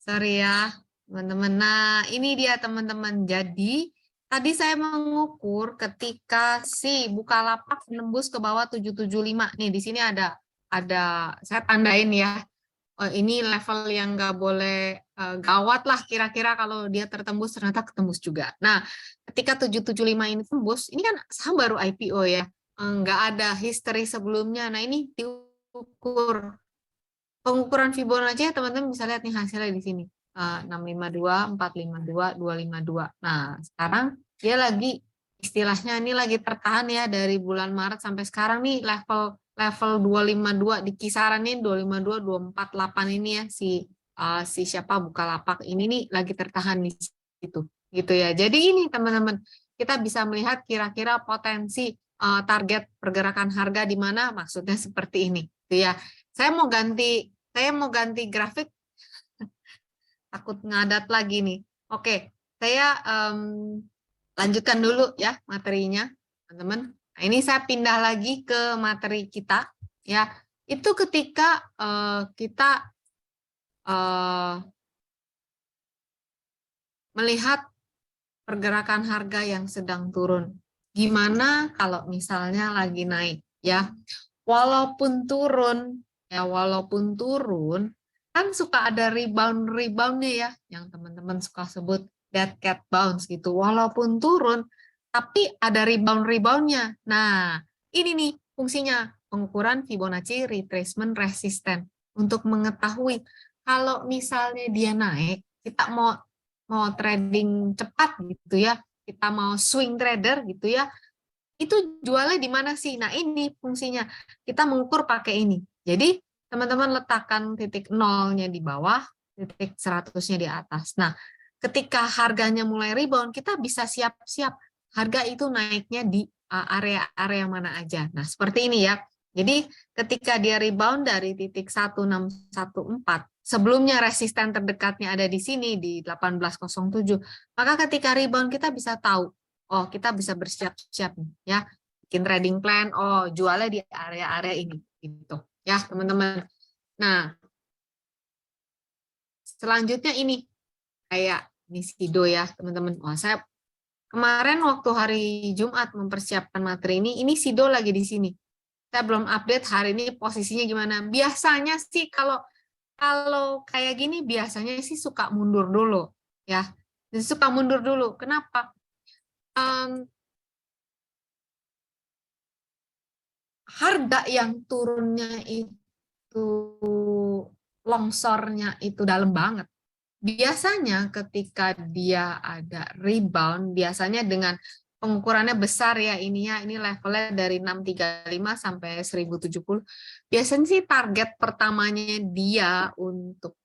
Sorry ya, teman-teman. Nah, ini dia teman-teman. Jadi, tadi saya mengukur ketika si Bukalapak menembus ke bawah 775. Nih, di sini ada saya tandain ya. Oh, ini level yang nggak boleh gawat lah kira-kira kalau dia tertembus ternyata ketembus juga. Nah, ketika 775 ini tembus, ini kan saham baru IPO ya. Nggak ada history sebelumnya. Nah, ini diukur pengukuran Fibonacci teman-teman bisa lihat nih hasilnya di sini. 652, 452, 252. Nah, sekarang dia lagi istilahnya ini lagi tertahan ya dari bulan Maret sampai sekarang nih level 252 di kisaran nih 252 248 ini ya si siapa Bukalapak ini nih lagi tertahan di situ gitu ya. Jadi ini teman-teman kita bisa melihat kira-kira potensi target pergerakan harga di mana maksudnya seperti ini gitu ya. Saya mau ganti grafik, takut ngadat lagi nih. Oke, saya lanjutkan dulu ya materinya, teman-teman. Nah, ini saya pindah lagi ke materi kita, ya. Itu ketika kita melihat pergerakan harga yang sedang turun. Gimana kalau misalnya lagi naik, ya? Walaupun turun, kan suka ada reboundnya ya, yang teman-teman suka sebut dead cat bounce gitu. Walaupun turun, tapi ada reboundnya. Nah, ini nih fungsinya pengukuran Fibonacci retracement resistant untuk mengetahui kalau misalnya dia naik, kita mau trading cepat gitu ya, kita mau swing trader gitu ya, itu jualnya di mana sih? Nah, ini fungsinya. Kita mengukur pakai ini. Jadi, teman-teman letakkan titik nolnya di bawah, titik 100-nya di atas. Nah, ketika harganya mulai rebound, kita bisa siap-siap harga itu naiknya di area-area mana aja. Nah, seperti ini ya. Jadi, ketika dia rebound dari titik 1614, sebelumnya resisten terdekatnya ada di sini, di 1807, maka ketika rebound kita bisa tahu, oh, kita bisa bersiap-siap nih ya, bikin trading plan, oh, jualnya di area-area ini gitu. Ya, teman-teman. Nah, selanjutnya ini kayak ini Sido ya, teman-teman. Wah, saya kemarin waktu hari Jumat mempersiapkan materi ini Sido lagi di sini. Saya belum update hari ini posisinya gimana. Biasanya sih kalau kayak gini biasanya sih suka mundur dulu ya. Suka mundur dulu. Kenapa? Harga yang turunnya itu longsornya itu dalam banget. Biasanya ketika dia ada rebound, biasanya dengan pengukurannya besar ya ininya, ini levelnya dari 635 sampai 1070. Biasanya sih target pertamanya dia untuk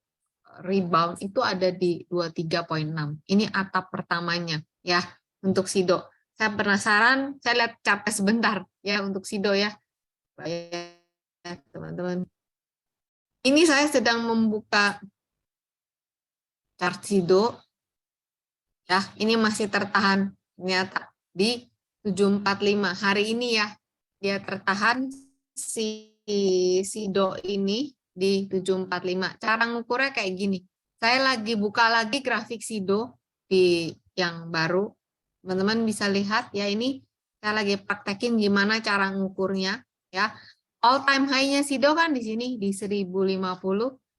rebound itu ada di 23,6. Ini atap pertamanya ya untuk Sido. Saya penasaran, saya lihat capek sebentar ya untuk Sido ya. Teman-teman. Ini saya sedang membuka chart Sido. Ya, ini masih tertahan ternyata di 745. Hari ini ya, dia tertahan si Sido ini di 745. Cara ngukurnya kayak gini. Saya lagi buka lagi grafik Sido di yang baru. Teman-teman bisa lihat ya, ini saya lagi praktekin gimana cara ngukurnya ya. All time high-nya Sido kan di sini di 1050,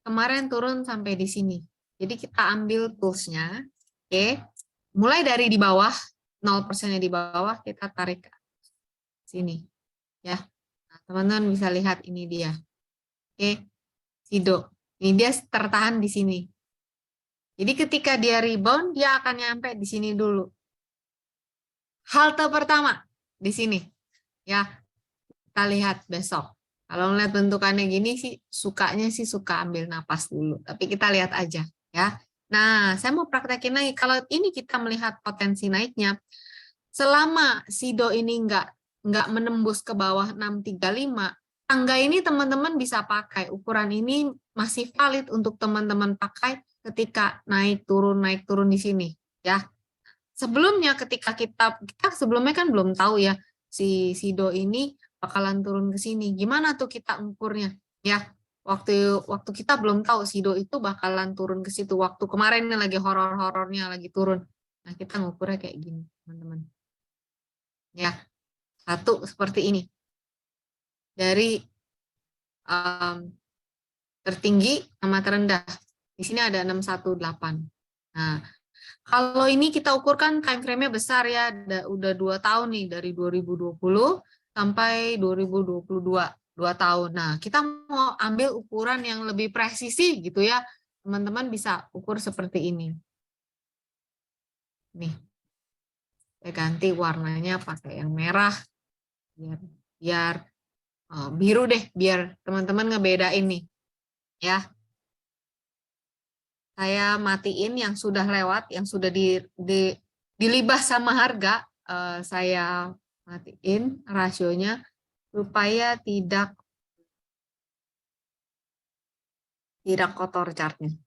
kemarin turun sampai di sini. Jadi kita ambil tools-nya. Oke. Mulai dari di bawah, 0%-nya di bawah, kita tarik ke sini. Ya. Nah, teman-teman bisa lihat ini dia. Oke. Sido. Ini dia tertahan di sini. Jadi ketika dia rebound, dia akan nyampe di sini dulu. Halte pertama di sini. Ya, kita lihat besok. Kalau ngeliat bentukannya gini sih, sukanya sih suka ambil napas dulu. Tapi kita lihat aja ya. Nah, saya mau praktekin lagi. Kalau ini kita melihat potensi naiknya, selama Sido ini nggak menembus ke bawah 635, tangga ini teman-teman bisa pakai. Ukuran ini masih valid untuk teman-teman pakai ketika naik turun di sini ya. Sebelumnya ketika kita sebelumnya kan belum tahu ya si Sido ini bakalan turun ke sini. Gimana tuh kita ukurnya ya? Waktu kita belum tahu Sido itu bakalan turun ke situ. Waktu kemarin ini lagi horor-horornya lagi turun. Nah, kita ngukurnya kayak gini, teman-teman. Ya, satu seperti ini. Dari tertinggi sama terendah. Di sini ada 618. Nah, kalau ini kita ukurkan time frame-nya besar ya, udah 2 tahun nih, dari 2020 sampai 2022, 2 tahun. Nah, kita mau ambil ukuran yang lebih presisi gitu ya, teman-teman bisa ukur seperti ini. Nih, saya ganti warnanya pakai yang merah, biar biru deh, biar teman-teman ngebedain nih, ya. Saya matiin yang sudah lewat, yang sudah dilibas sama harga, saya matiin rasionya supaya tidak kotor chartnya.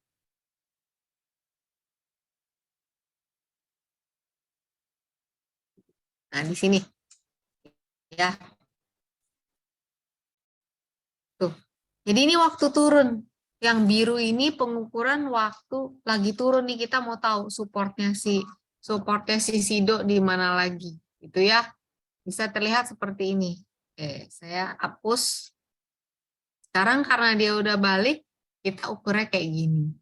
Nah, di sini ya. Tuh. Jadi ini waktu turun. Yang biru ini pengukuran waktu lagi turun nih, kita mau tahu supportnya si Sido di mana lagi. Gitu ya. Bisa terlihat seperti ini. Oke, saya hapus. Sekarang karena dia udah balik, kita ukurnya kayak gini.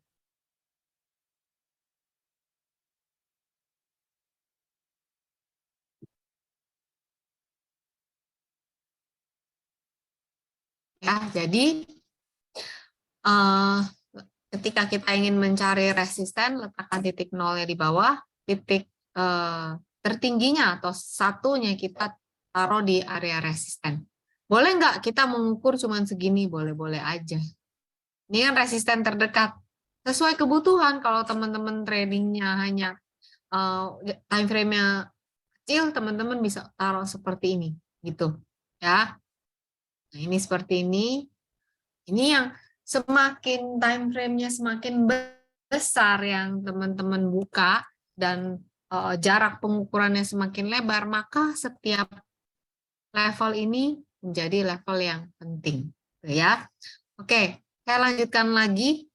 Ya, jadi ketika kita ingin mencari resisten, letakkan titik nolnya di bawah, titik tertingginya atau satunya kita taruh di area resisten. Boleh nggak kita mengukur cuma segini? Boleh-boleh aja. Ini kan resisten terdekat. Sesuai kebutuhan, kalau teman-teman tradingnya hanya time frame-nya kecil, teman-teman bisa taruh seperti ini. Gitu. Ya. Nah, ini seperti ini. Ini yang semakin time frame-nya semakin besar yang teman-teman buka dan jarak pengukurannya semakin lebar, maka setiap level ini menjadi level yang penting. Ya. Oke, saya lanjutkan lagi.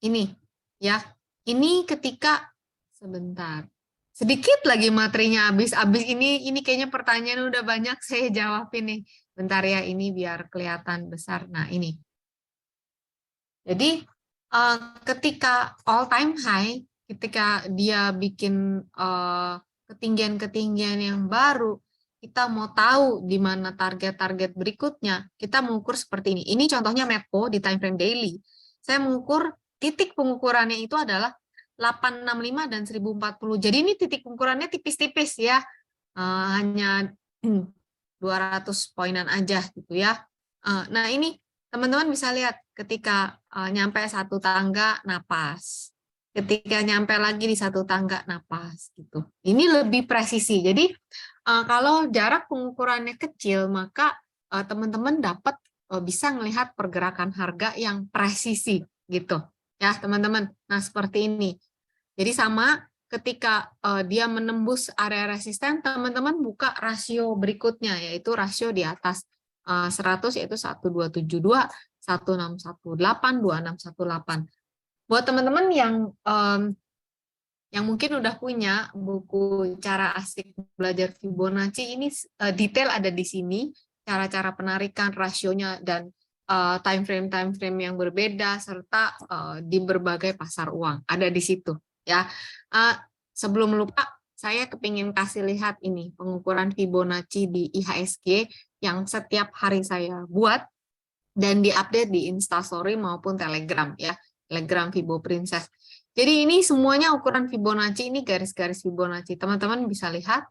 Ini ya. Ini ketika sebentar. Sedikit lagi materinya habis ini kayaknya pertanyaan udah banyak, saya jawab ini. Bentar ya, ini biar kelihatan besar. Nah, ini. Jadi ketika all time high, ketika dia bikin ketinggian-ketinggian yang baru, kita mau tahu di mana target-target berikutnya, kita mengukur seperti ini. Ini contohnya MACD di time frame daily. Saya mengukur titik pengukurannya itu adalah 865 dan 1040. Jadi ini titik pengukurannya tipis-tipis ya. Hanya 200 poinan aja gitu ya. Nah, ini teman-teman bisa lihat ketika nyampe satu tangga napas, ketika nyampe lagi di satu tangga napas gitu. Ini lebih presisi. Jadi kalau jarak pengukurannya kecil, maka teman-teman dapat bisa melihat pergerakan harga yang presisi gitu ya teman-teman. Nah, seperti ini. Jadi sama ketika dia menembus area resisten, teman-teman buka rasio berikutnya, yaitu rasio di atas 100, yaitu 1272, 1618, 2618. Buat teman-teman yang mungkin udah punya buku Cara Asik Belajar Fibonacci, ini detail ada di sini, cara-cara penarikan rasionya dan time frame yang berbeda serta di berbagai pasar uang ada di situ ya. Sebelum lupa, saya kepingin kasih lihat ini pengukuran Fibonacci di IHSG yang setiap hari saya buat dan diupdate di Instastory maupun Telegram ya, Telegram Fibo Princess. Jadi ini semuanya ukuran Fibonacci, ini garis-garis Fibonacci. Teman-teman bisa lihat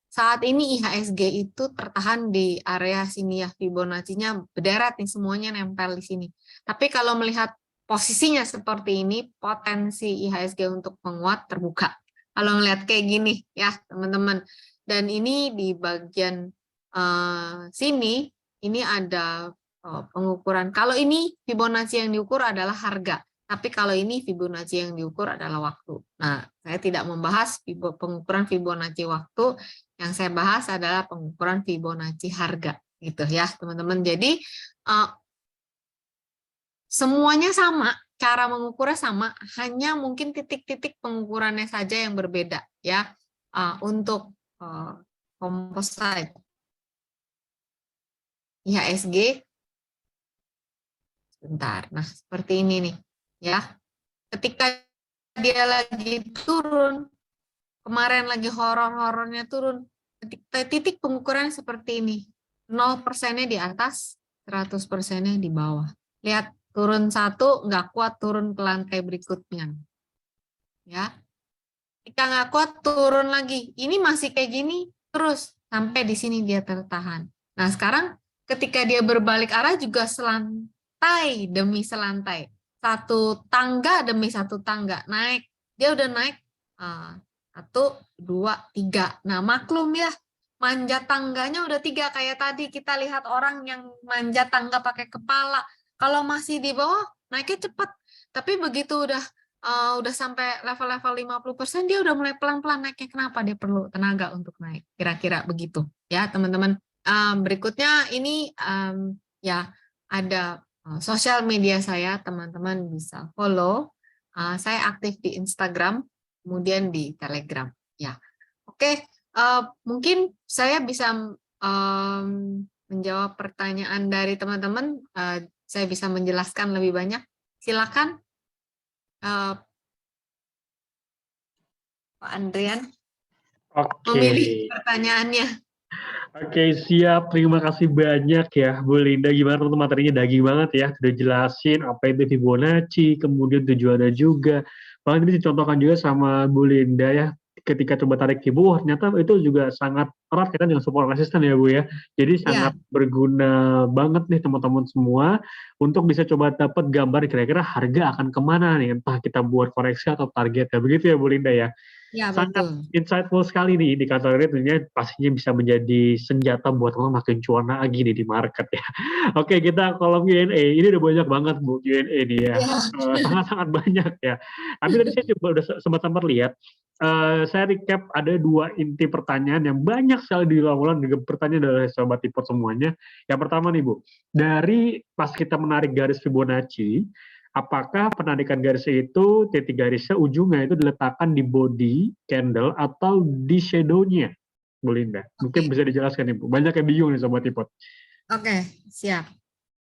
saat ini IHSG itu tertahan di area sini ya, Fibonacci-nya berderet nih, semuanya nempel di sini. Tapi kalau melihat posisinya seperti ini, potensi IHSG untuk menguat terbuka. Kalau melihat kayak gini ya teman-teman. Dan ini di bagian sini, ini ada pengukuran. Kalau ini Fibonacci yang diukur adalah harga. Tapi kalau ini Fibonacci yang diukur adalah waktu. Nah, saya tidak membahas pengukuran Fibonacci waktu, yang saya bahas adalah pengukuran Fibonacci harga, gitu ya, teman-teman. Jadi semuanya sama, cara mengukurnya sama, hanya mungkin titik-titik pengukurannya saja yang berbeda, ya. Untuk composite IHSG, sebentar. Nah, seperti ini nih, ya. Ketika dia lagi turun, kemarin lagi horor-horornya turun, titik pengukuran seperti ini. 0%-nya di atas, 100%-nya di bawah. Lihat, turun satu, nggak kuat, turun ke lantai berikutnya. Ya. Ketika nggak kuat, turun lagi. Ini masih kayak gini, terus sampai di sini dia tertahan. Nah, sekarang ketika dia berbalik arah juga selantai demi selantai. Satu tangga demi satu tangga. Naik. Dia udah naik. 1, 2, 3. Nah, maklum ya, manjat tangganya udah 3. Kayak tadi kita lihat orang yang manjat tangga pakai kepala. Kalau masih di bawah, naiknya cepat. Tapi begitu udah sampai level-level 50%, dia udah mulai pelan-pelan naiknya. Kenapa? Dia perlu tenaga untuk naik. Kira-kira begitu. Ya, teman-teman. Berikutnya ini ya ada sosial media saya, teman-teman bisa follow. Saya aktif di Instagram, kemudian di Telegram. Ya, oke. Mungkin saya bisa menjawab pertanyaan dari teman-teman. Saya bisa menjelaskan lebih banyak. Silakan, Pak Andrian, memilih pertanyaannya. Oke, siap. Terima kasih banyak ya, Bu Linda. Gimana teman materinya daging banget ya. Sudah jelasin apa itu Fibonacci, kemudian tujuannya juga. Bahkan ini dicontohkan juga sama Bu Linda ya. Ketika coba tarik Fibo, ternyata itu juga sangat erat kan dengan support resisten ya Bu ya. Jadi sangat berguna banget nih teman-teman semua untuk bisa coba dapat gambar kira-kira harga akan kemana nih. Entah kita buat koreksi atau target ya. Begitu ya Bu Linda ya. Ya, Sangat betul. insightful sekali nih indikator ini, tentunya pastinya bisa menjadi senjata buat lo makin cuan lagi nih di market ya. Oke, kita kolom Q&A. Ini udah banyak banget Bu Q&A nih ya. Sangat-sangat banyak ya. Tapi tadi saya coba udah sempat lihat. Saya recap ada 2 inti pertanyaan yang banyak sekali diulang-ulang juga pertanyaan dari sobat Tipot semuanya. Yang pertama nih Bu, dari pas kita menarik garis Fibonacci, apakah penarikan garis itu, titik garisnya ujungnya itu diletakkan di body candle atau di shadow-nya, Bu Linda? Mungkin bisa dijelaskan Ibu. Banyak yang bingung nih Sobat Tipot. Oke, siap.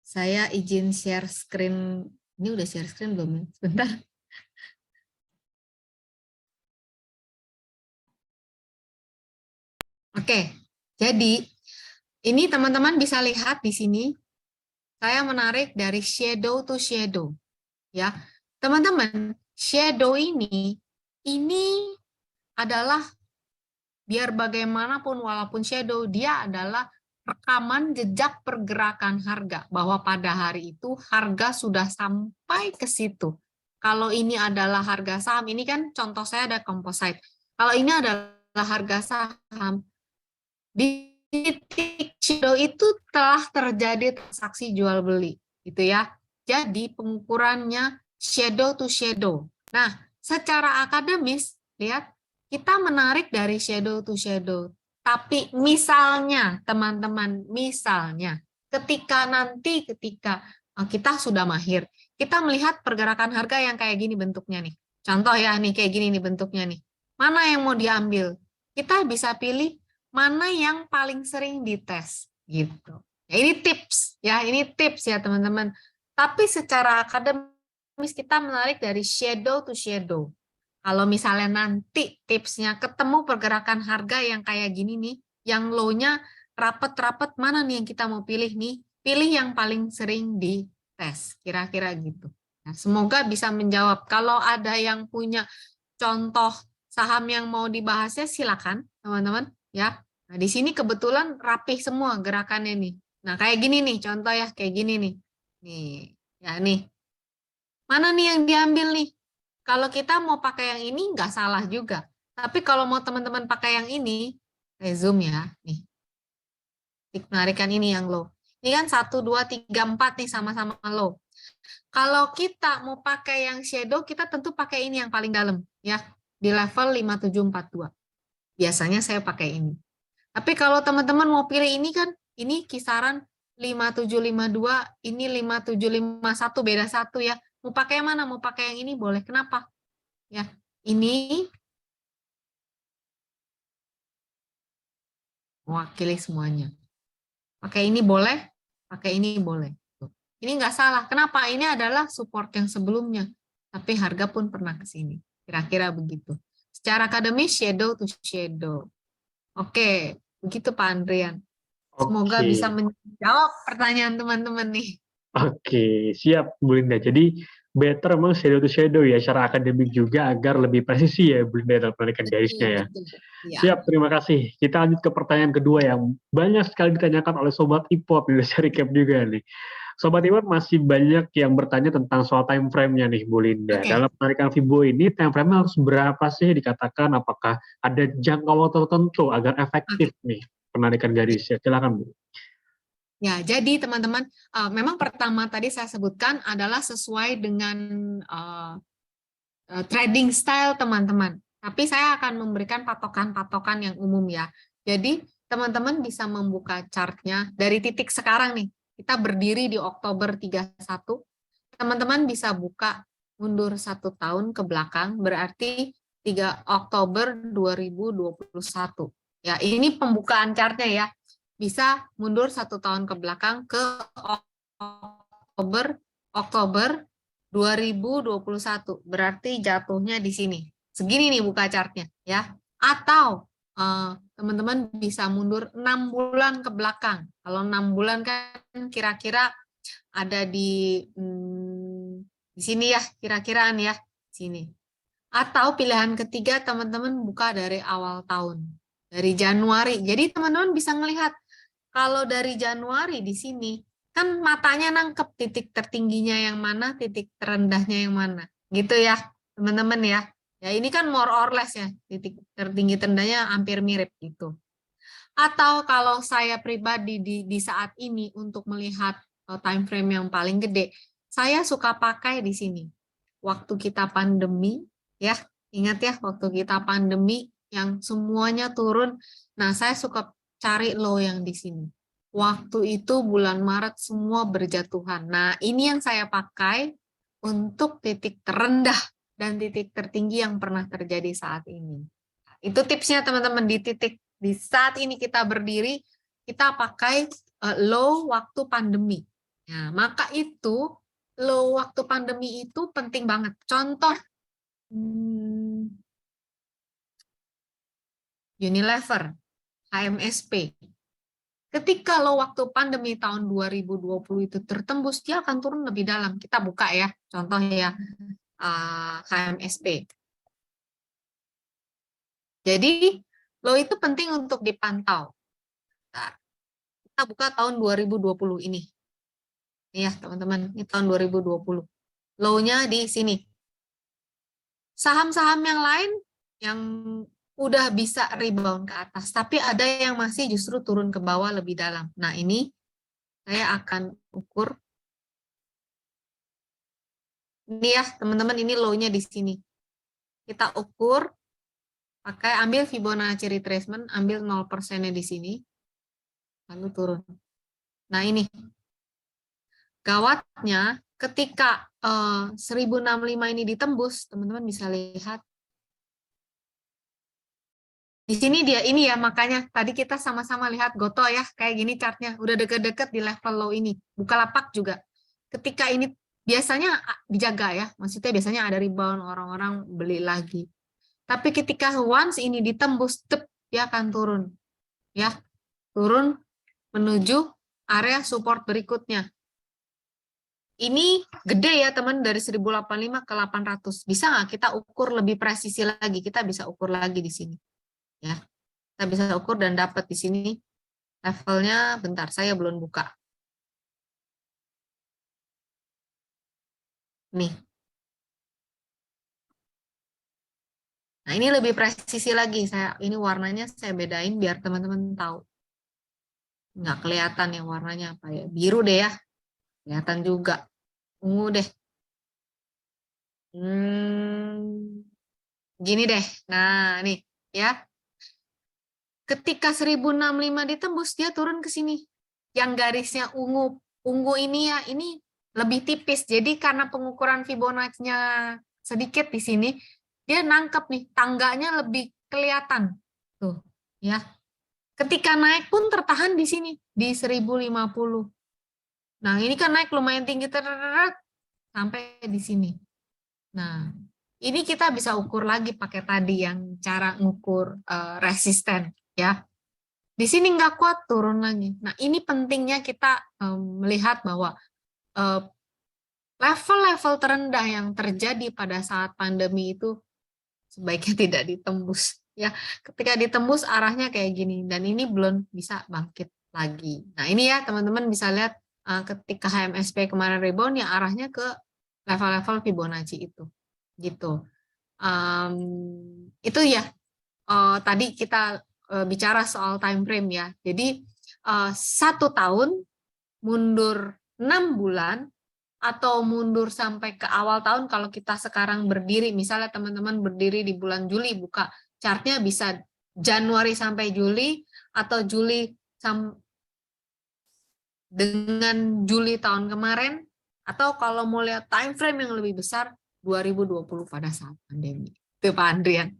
Saya izin share screen. Ini udah share screen belum ya? Sebentar. Oke, jadi ini teman-teman bisa lihat di sini. Saya menarik dari shadow to shadow. Ya, teman-teman, shadow ini adalah biar bagaimanapun walaupun shadow, dia adalah rekaman jejak pergerakan harga bahwa pada hari itu harga sudah sampai ke situ. Kalau ini adalah harga saham, ini kan contoh saya ada composite. Kalau ini adalah harga saham, di titik shadow itu telah terjadi transaksi jual beli, gitu ya. Jadi pengukurannya shadow to shadow. Nah, secara akademis, lihat, kita menarik dari shadow to shadow. Tapi misalnya, teman-teman, misalnya, ketika kita sudah mahir, kita melihat pergerakan harga yang kayak gini bentuknya nih. Contoh ya, nih kayak gini nih bentuknya nih. Mana yang mau diambil? Kita bisa pilih mana yang paling sering dites gitu. Ya, ini tips ya teman-teman. Tapi secara akademis kita menarik dari shadow to shadow. Kalau misalnya nanti tipsnya ketemu pergerakan harga yang kayak gini nih, yang low-nya rapet-rapet, mana nih yang kita mau pilih nih? Pilih yang paling sering dites, kira-kira gitu. Nah, semoga bisa menjawab. Kalau ada yang punya contoh saham yang mau dibahasnya, silakan teman-teman ya. Nah, di sini kebetulan rapih semua gerakannya nih. Nah, kayak gini nih contoh ya, kayak gini nih. Nih, ya nih. Mana nih yang diambil nih? Kalau kita mau pakai yang ini nggak salah juga. Tapi kalau mau teman-teman pakai yang ini, zoom ya, nih. Penarikan ini yang low. Ini kan 1, 2, 3, 4 nih sama-sama low. Kalau kita mau pakai yang shadow, kita tentu pakai ini yang paling dalam ya, di level 5742. Biasanya saya pakai ini. Tapi kalau teman-teman mau pilih ini kan, ini kisaran 5752, ini 5751, beda 1 ya. Mau pakai yang mana? Mau pakai yang ini boleh. Kenapa? Ya, ini mewakili semuanya. Pakai ini boleh, pakai ini boleh. Ini nggak salah. Kenapa? Ini adalah support yang sebelumnya. Tapi harga pun pernah ke sini. Kira-kira begitu. Secara akademis, shadow to shadow. Oke, begitu Pak Andrian. Semoga Oke. bisa menjawab pertanyaan teman-teman nih. Oke, siap Bu Linda. Jadi better memang shadow to shadow ya, secara akademik juga agar lebih presisi ya Bu Linda dalam penarikan garisnya ya. Ya. Siap, terima kasih. Kita lanjut ke pertanyaan kedua yang banyak sekali ditanyakan oleh Sobat Ipot. Bisa recap juga nih. Sobat Ipot masih banyak yang bertanya tentang soal time frame-nya nih Bu Linda. Oke. Dalam penarikan Fibo ini time frame-nya harus berapa sih dikatakan? Apakah ada jangka waktu tertentu agar efektif nih penarikan garisnya? Silakan Bu. Ya, jadi teman-teman, memang pertama tadi saya sebutkan adalah sesuai dengan trading style teman-teman. Tapi saya akan memberikan patokan-patokan yang umum ya. Jadi teman-teman bisa membuka chartnya dari titik sekarang nih. Kita berdiri di Oktober 31. Teman-teman bisa buka mundur 1 tahun ke belakang, berarti 3 Oktober 2021. Ya, ini pembukaan chartnya ya. Bisa mundur 1 tahun ke belakang ke Oktober 2021. Berarti jatuhnya di sini. Segini nih buka chartnya ya. Atau teman-teman bisa mundur 6 bulan ke belakang. Kalau 6 bulan kan kira-kira ada di sini ya, kira-kiraan ya, sini. Atau pilihan ketiga teman-teman buka dari awal tahun, dari Januari. Jadi teman-teman bisa melihat kalau dari Januari di sini kan matanya nangkep titik tertingginya yang mana, titik terendahnya yang mana, gitu ya teman-teman ya. Ya ini kan more or less ya, titik tertinggi terendahnya hampir mirip gitu. Atau kalau saya pribadi di saat ini untuk melihat time frame yang paling gede, saya suka pakai di sini. Waktu kita pandemi, ya ingat ya waktu kita pandemi yang semuanya turun. Nah saya suka cari low yang di sini. Waktu itu bulan Maret semua berjatuhan. Nah ini yang saya pakai untuk titik terendah dan titik tertinggi yang pernah terjadi saat ini. Itu tipsnya teman-teman, di saat ini kita berdiri, kita pakai low waktu pandemi. Nah, maka itu low waktu pandemi itu penting banget. Contoh Unilever, HMSP. Ketika low waktu pandemi tahun 2020 itu tertembus, dia akan turun lebih dalam. Kita buka ya, contoh ya HMSP. Jadi low itu penting untuk dipantau. Nah, kita buka tahun 2020 ini. Ini ya teman-teman, ini tahun 2020. Low-nya di sini. Saham-saham yang lain yang udah bisa rebound ke atas, tapi ada yang masih justru turun ke bawah lebih dalam. Nah ini saya akan ukur. Ini ya teman-teman, ini low-nya di sini. Kita ukur, pakai ambil Fibonacci retracement, ambil 0%-nya di sini, lalu turun. Nah ini, gawatnya ketika 1065 ini ditembus, teman-teman bisa lihat. Di sini dia ini ya, makanya tadi kita sama-sama lihat Goto ya, kayak gini chartnya, udah deket-deket di level low ini. Bukalapak juga. Ketika ini biasanya dijaga ya, maksudnya biasanya ada rebound, orang-orang beli lagi. Tapi ketika once ini ditembus, dia akan turun. Ya, turun menuju area support berikutnya. Ini gede ya teman, dari 1085 ke 800. Bisa nggak kita ukur lebih presisi lagi? Kita bisa ukur lagi di sini. Ya, kita bisa ukur dan dapat di sini levelnya. Bentar, saya belum buka. Nih. Nah, ini lebih presisi lagi. Ini warnanya saya bedain biar teman-teman tahu. Nggak kelihatan ya warnanya apa ya. Biru deh ya. Kelihatan juga. Ungu deh. Gini deh. Nah, nih ya. Ketika 1065 ditembus, dia turun ke sini. Yang garisnya ungu ini ya, ini lebih tipis. Jadi karena pengukuran Fibonacci-nya sedikit di sini, dia nangkep nih, tangganya lebih kelihatan. Tuh, ya. Ketika naik pun tertahan di sini, di 1050. Nah, ini kan naik lumayan tinggi, sampai di sini. Nah, ini kita bisa ukur lagi pakai tadi yang cara ngukur resisten, ya. Di sini nggak kuat, turun lagi. Nah, ini pentingnya kita melihat bahwa level-level terendah yang terjadi pada saat pandemi itu sebaiknya tidak ditembus. Ya, ketika ditembus arahnya kayak gini, dan ini belum bisa bangkit lagi. Nah, ini ya teman-teman bisa lihat ketika HMSP kemarin rebound, ya arahnya ke level-level Fibonacci itu. Gitu. Itu ya, tadi kita bicara soal time frame ya. Jadi 1 tahun mundur 6 bulan atau mundur sampai ke awal tahun. Kalau kita sekarang berdiri, misalnya teman-teman berdiri di bulan Juli, buka chartnya bisa Januari sampai Juli atau Juli dengan Juli tahun kemarin, atau kalau mau lihat time frame yang lebih besar 2020 pada saat pandemi. Itu Pak Andrian.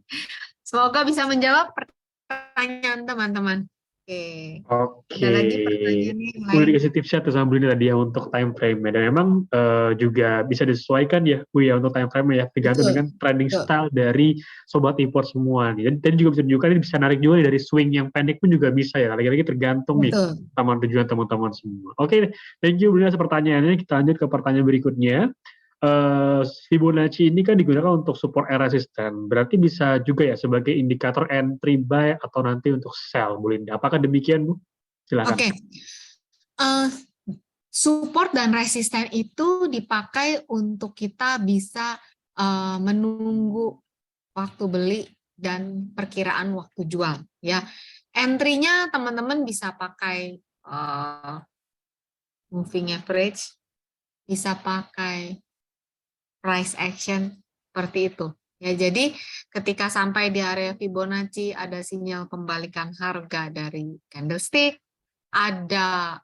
Semoga bisa menjawab pertanyaan teman-teman. Oke. Oke, Ada lagi pertanyaan yang udah lain? dikasih tipsnya tuh sama Bu Lina tadi ya untuk time frame dan memang juga bisa disesuaikan ya Bu ya untuk time frame ya, tergantung Betul. dengan trading Betul. style dari sobat import semua nih. Dan juga bisa ditunjukkan ini bisa narik juga nih dari swing yang pendek pun juga bisa ya, lagi-lagi tergantung nih Betul. sama tujuan teman-teman semua. Oke, thank you Bu Lina atas pertanyaannya. Kita lanjut ke pertanyaan berikutnya. Fibonacci ini kan digunakan untuk support and resistance. Berarti bisa juga ya sebagai indikator entry buy atau nanti untuk sell, Bu Linda. Apakah demikian, Bu? Silakan. Oke. Support dan resisten itu dipakai untuk kita bisa menunggu waktu beli dan perkiraan waktu jual. Ya, entry-nya teman-teman bisa pakai moving average, bisa pakai price action seperti itu. Ya, jadi ketika sampai di area Fibonacci ada sinyal pembalikan harga dari candlestick, ada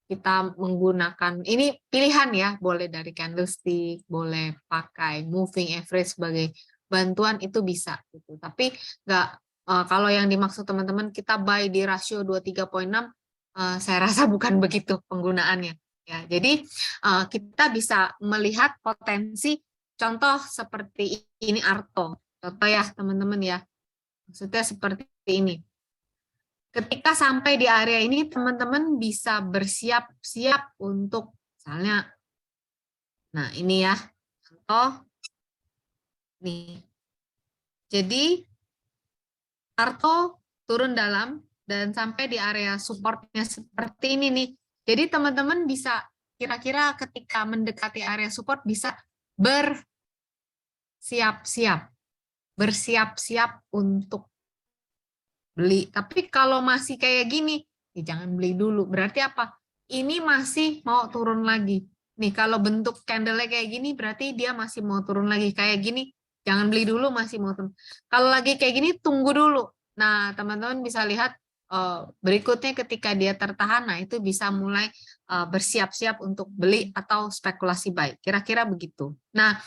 kita menggunakan ini pilihan ya, boleh dari candlestick, boleh pakai moving average sebagai bantuan, itu bisa gitu. Tapi nggak kalau yang dimaksud teman-teman kita buy di rasio 23.6, saya rasa bukan begitu penggunaannya. Ya, jadi kita bisa melihat potensi, contoh seperti ini Arto. Contoh ya teman-teman ya. Maksudnya seperti ini. Ketika sampai di area ini teman-teman bisa bersiap-siap untuk misalnya, nah ini ya contoh nih. Jadi Arto turun dalam dan sampai di area supportnya seperti ini nih. Jadi teman-teman bisa kira-kira ketika mendekati area support bisa bersiap-siap untuk beli. Tapi kalau masih kayak gini, ya jangan beli dulu. Berarti apa? Ini masih mau turun lagi. Nih kalau bentuk candle-nya kayak gini, berarti dia masih mau turun lagi. Kayak gini, jangan beli dulu, masih mau turun. Kalau lagi kayak gini, tunggu dulu. Nah, teman-teman bisa lihat berikutnya ketika dia tertahan, nah itu bisa mulai bersiap-siap untuk beli atau spekulasi buy. Kira-kira begitu. Nah,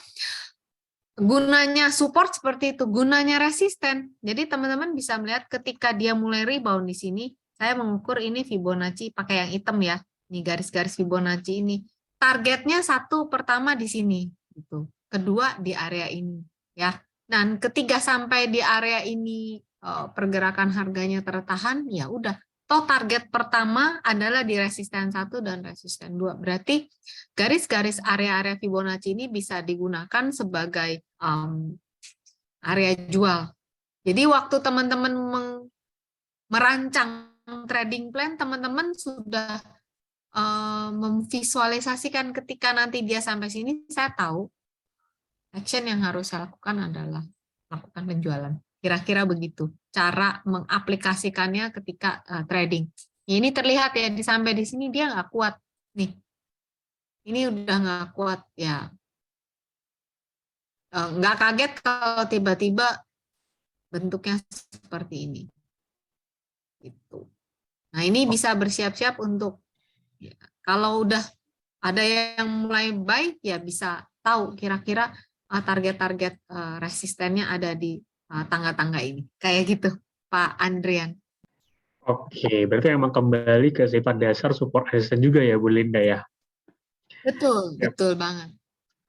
gunanya support seperti itu, gunanya resisten. Jadi teman-teman bisa melihat ketika dia mulai rebound di sini, saya mengukur ini Fibonacci pakai yang hitam ya. Ini garis-garis Fibonacci ini. Targetnya satu pertama di sini, gitu. Kedua di area ini, ya. Dan ketiga sampai di area ini pergerakan harganya tertahan, ya udah Toh target pertama adalah di resisten 1 dan resisten 2. Berarti garis-garis area-area Fibonacci ini bisa digunakan sebagai area jual. Jadi waktu teman-teman merancang trading plan, teman-teman sudah memvisualisasikan ketika nanti dia sampai sini, saya tahu action yang harus saya lakukan adalah lakukan penjualan. Kira-kira begitu cara mengaplikasikannya ketika trading. Ini terlihat ya, sampai di sini dia nggak kuat nih. Ini udah nggak kuat ya. Nggak kaget kalau tiba-tiba bentuknya seperti ini. Itu. Nah, ini bisa bersiap-siap untuk ya, kalau udah ada yang mulai baik ya bisa tahu kira-kira target-target resistennya ada di tangga-tangga ini. Kayak gitu, Pak Andrian. Oke, berarti emang kembali ke sifat dasar support resisten juga ya, Bu Linda ya? Betul, Yap. betul banget.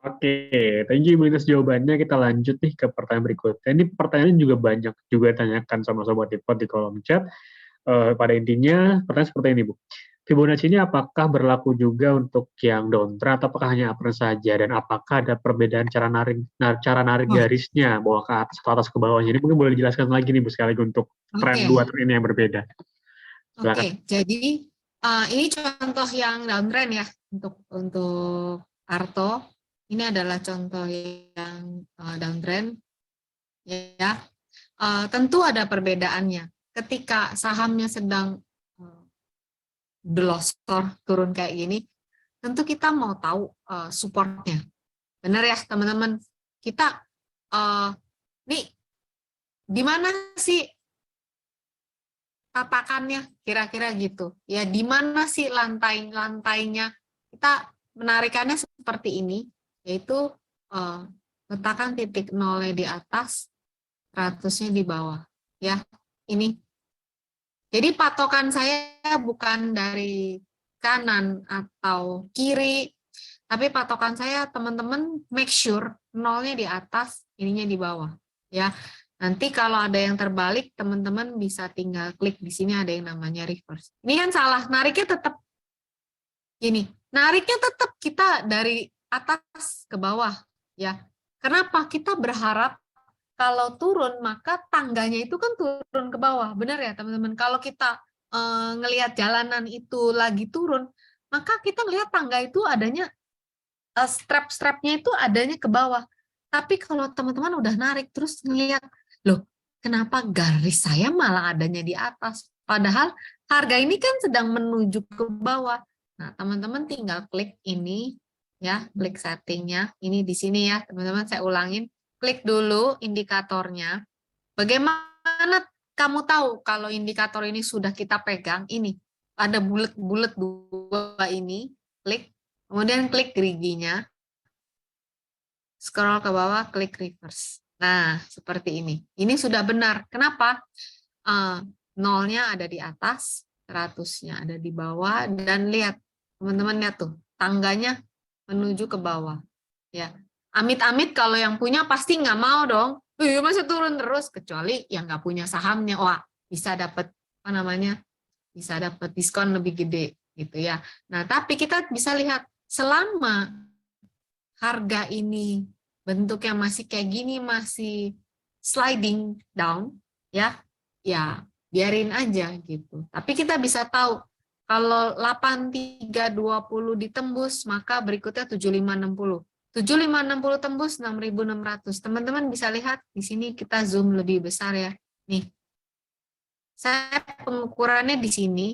Oke, thank you Bu Linda jawabannya. Kita lanjut nih ke pertanyaan berikutnya. Ini pertanyaan juga banyak juga tanyakan sama Sobat Ipot di kolom chat. Pada intinya, pertanyaan seperti ini, Bu. Fibonacci ini apakah berlaku juga untuk yang downtrend atau apakah hanya uptrend saja, dan apakah ada perbedaan cara narik garisnya bawah ke atas atau atas ke bawah? Jadi mungkin boleh dijelaskan lagi nih Bu sekaligus untuk tren dua tren ini yang berbeda. Oke, jadi ini contoh yang downtrend ya untuk Arto. Ini adalah contoh yang downtrend ya. Tentu ada perbedaannya. Ketika sahamnya sedang delosor turun kayak gini, tentu kita mau tahu supportnya. Benar ya teman-teman? Kita nih di mana sih tatakannya kira-kira gitu? Ya di mana sih lantainya? Kita menarikannya seperti ini, yaitu letakkan titik nolnya di atas, 100-nya di bawah. Ya, ini. Jadi patokan saya bukan dari kanan atau kiri, tapi patokan saya teman-teman make sure nolnya di atas, ininya di bawah. Ya, nanti kalau ada yang terbalik, teman-teman bisa tinggal klik di sini ada yang namanya reverse. Ini kan salah, nariknya tetap gini. Nariknya tetap kita dari atas ke bawah, ya. Kenapa? Kita berharap kalau turun maka tangganya itu kan turun ke bawah, benar ya teman-teman? Kalau kita ngelihat jalanan itu lagi turun, maka kita lihat tangga itu adanya strap-strapnya itu adanya ke bawah. Tapi kalau teman-teman udah narik terus ngelihat, loh, kenapa garis saya malah adanya di atas? Padahal harga ini kan sedang menuju ke bawah. Nah, teman-teman tinggal klik ini ya, klik settingnya. Ini di sini ya, teman-teman saya ulangin. Klik dulu indikatornya. Bagaimana kamu tahu kalau indikator ini sudah kita pegang? Ini ada bulat-bulat dua ini, klik, kemudian klik geriginya, scroll ke bawah, klik reverse. Nah, seperti ini. Ini sudah benar. Kenapa? Nolnya ada di atas, 100-nya ada di bawah, dan lihat, teman-teman lihat tuh, tangganya menuju ke bawah. Ya, amit-amit kalau yang punya pasti nggak mau dong. Masa turun terus, kecuali yang nggak punya sahamnya. Wah, bisa dapat apa namanya? Bisa dapat diskon lebih gede gitu ya. Nah, tapi kita bisa lihat selama harga ini bentuknya masih kayak gini, masih sliding down, ya biarin aja gitu. Tapi kita bisa tahu kalau 8320 ditembus, maka berikutnya 7560. 7560 tembus 6.600. Teman-teman bisa lihat di sini kita zoom lebih besar ya. Nih. Saya pengukurannya di sini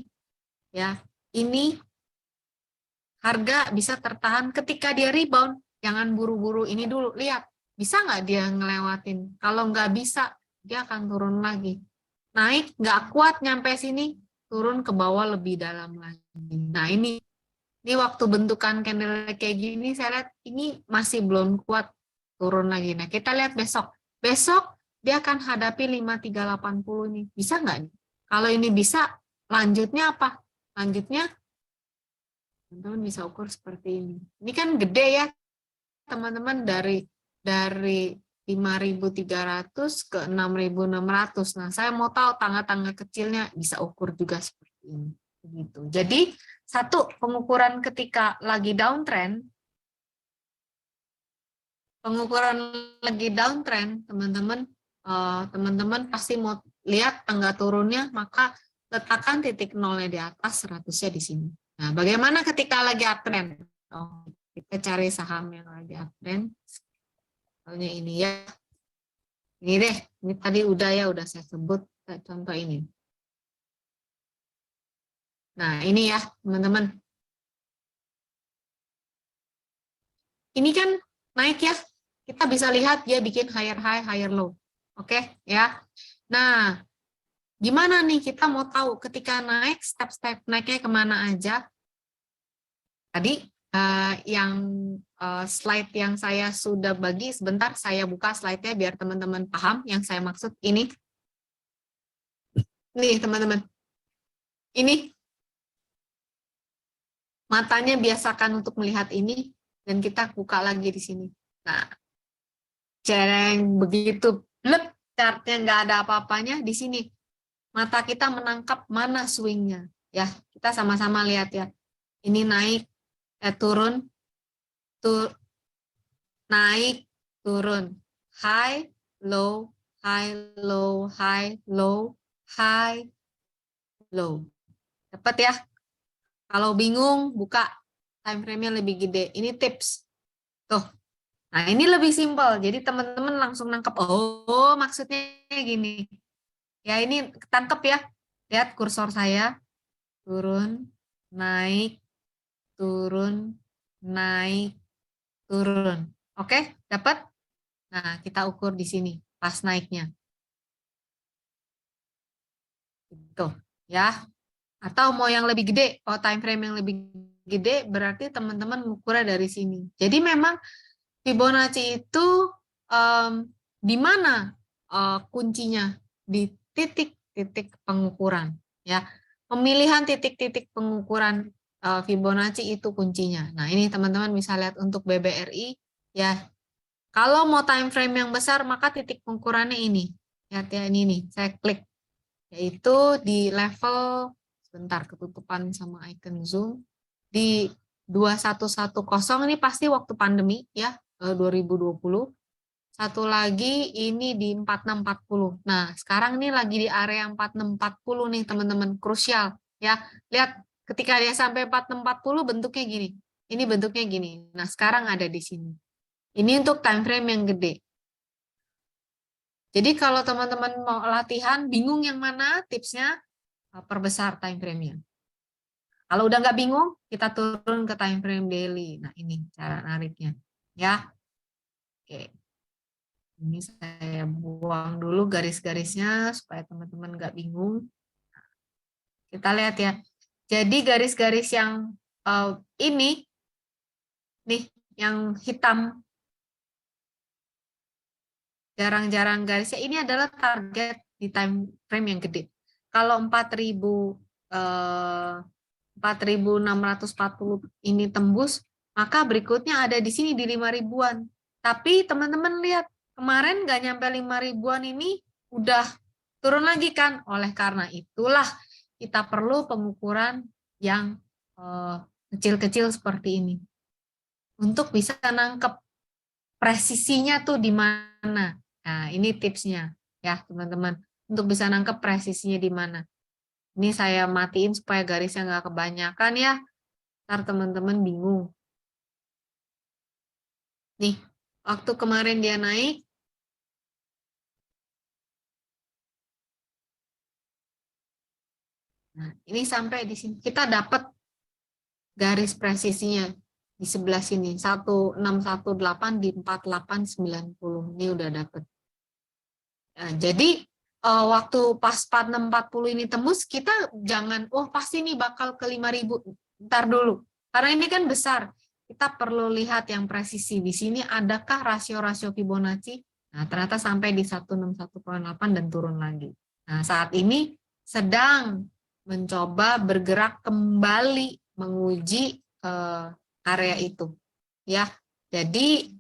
ya. Ini harga bisa tertahan ketika dia rebound. Jangan buru-buru ini dulu. Lihat, bisa nggak dia ngelewatin? Kalau nggak bisa, dia akan turun lagi. Naik, nggak kuat nyampe sini, turun ke bawah lebih dalam lagi. Nah, ini waktu bentukan candle kayak gini, saya lihat ini masih belum kuat turun lagi. Nah, kita lihat besok. Besok dia akan hadapi 5380 ini. Bisa nggak nih? Kalau ini bisa, lanjutnya apa? Lanjutnya, teman-teman bisa ukur seperti ini. Ini kan gede ya, teman-teman, dari 5.300 ke 6.600. Nah, saya mau tahu tangga-tangga kecilnya, bisa ukur juga seperti ini. Begitu. Jadi satu, pengukuran ketika lagi downtrend, teman-teman pasti mau lihat tangga turunnya, maka letakkan titik nolnya di atas, 100-nya di sini. Nah, bagaimana ketika lagi uptrend? Oh, kita cari saham yang lagi uptrend. Misalnya ini ya. Ini deh, ini tadi udah saya sebut contoh ini. Nah, ini ya, teman-teman. Ini kan naik ya. Kita bisa lihat dia bikin higher high, higher low. Oke, ya. Nah, gimana nih kita mau tahu ketika naik, step-step naiknya kemana aja? Tadi slide yang saya sudah bagi, sebentar saya buka slide-nya biar teman-teman paham yang saya maksud ini. Nih teman-teman, ini matanya biasakan untuk melihat ini, dan kita buka lagi di sini. Nah, jarang begitu, blep, chartnya nggak ada apa-apanya di sini. Mata kita menangkap mana swingnya. Ya, kita sama-sama lihat ya. Ini naik, turun, naik, turun, high, low, high, low, high, low, high, low. Dapat ya? Kalau bingung, buka time frame-nya lebih gede. Ini tips. Tuh. Nah, ini lebih simpel. Jadi teman-teman langsung nangkep, oh maksudnya gini. Ya, ini tangkep ya. Lihat kursor saya. Turun, naik, turun, naik, turun. Oke, dapat? Nah, kita ukur di sini pas naiknya. Gitu, ya. Atau mau yang lebih gede, kalau time frame yang lebih gede berarti teman-teman mengukurnya dari sini. Jadi memang Fibonacci itu di mana kuncinya? Di titik-titik pengukuran, ya. Pemilihan titik-titik pengukuran Fibonacci itu kuncinya. Nah, ini teman-teman bisa lihat untuk BBRI, ya. Kalau mau time frame yang besar, maka titik pengukurannya ini. Lihat ya, ini nih, saya klik. Yaitu di level, sebentar ketutupan sama icon zoom, di 2110, ini pasti waktu pandemi ya, 2020. Satu lagi ini di 4640. Nah, sekarang ini lagi di area 4640 nih teman-teman, krusial ya. Lihat ketika dia sampai 4640 bentuknya gini. Ini bentuknya gini. Nah, sekarang ada di sini. Ini untuk time frame yang gede. Jadi kalau teman-teman mau latihan bingung yang mana, tipsnya perbesar time frame-nya. Kalau udah nggak bingung, kita turun ke time frame daily. Nah, ini cara nariknya. Ya. Oke. Ini saya buang dulu garis-garisnya supaya teman-teman nggak bingung. Kita lihat ya. Jadi garis-garis yang ini, nih, yang hitam, jarang-jarang garisnya, ini adalah target di time frame yang gede. Kalau 4.640 ini tembus, maka berikutnya ada di sini di 5.000-an. Tapi teman-teman lihat, kemarin nggak nyampe 5.000-an ini udah turun lagi kan. Oleh karena itulah kita perlu pengukuran yang kecil-kecil seperti ini. Untuk bisa nangkep presisinya tuh di mana. Nah, ini tipsnya ya teman-teman. Untuk bisa nangkep presisinya di mana. Ini saya matiin supaya garisnya nggak kebanyakan ya. Ntar teman-teman bingung. Nih, waktu kemarin dia naik, nah, ini sampai di sini. Kita dapat garis presisinya di sebelah sini. 1618 di 4890. Ini udah dapat. Nah, jadi waktu pas 4640 ini tembus, kita jangan, oh pasti nih bakal ke 5.000. Ntar dulu. Karena ini kan besar. Kita perlu lihat yang presisi. Di sini adakah rasio-rasio Fibonacci? Nah, ternyata sampai di 161,8 dan turun lagi. Nah, saat ini sedang mencoba bergerak kembali menguji area itu. Ya. Jadi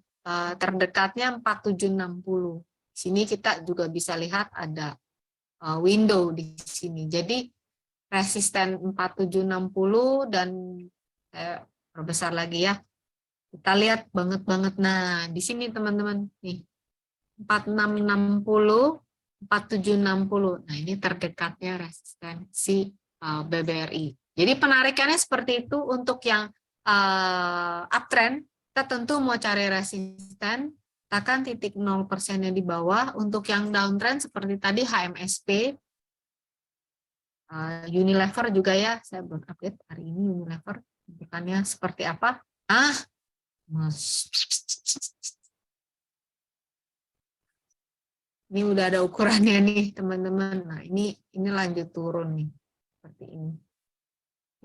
terdekatnya 4760. Di sini kita juga bisa lihat ada window di sini. Jadi resisten 4760 dan saya perbesar lagi ya. Kita lihat banget. Nah, di sini teman-teman nih 4660, 4760. Nah, ini terdekatnya resistensi BBRI. Jadi penarikannya seperti itu untuk yang uptrend. Kita tentu mau cari resisten, tekan titik 0%-nya di bawah. Untuk yang downtrend seperti tadi HMSP, Unilever juga ya, saya belum update hari ini Unilever, bukannya seperti apa? Ini udah ada ukurannya nih teman-teman. Nah ini lanjut turun nih seperti ini.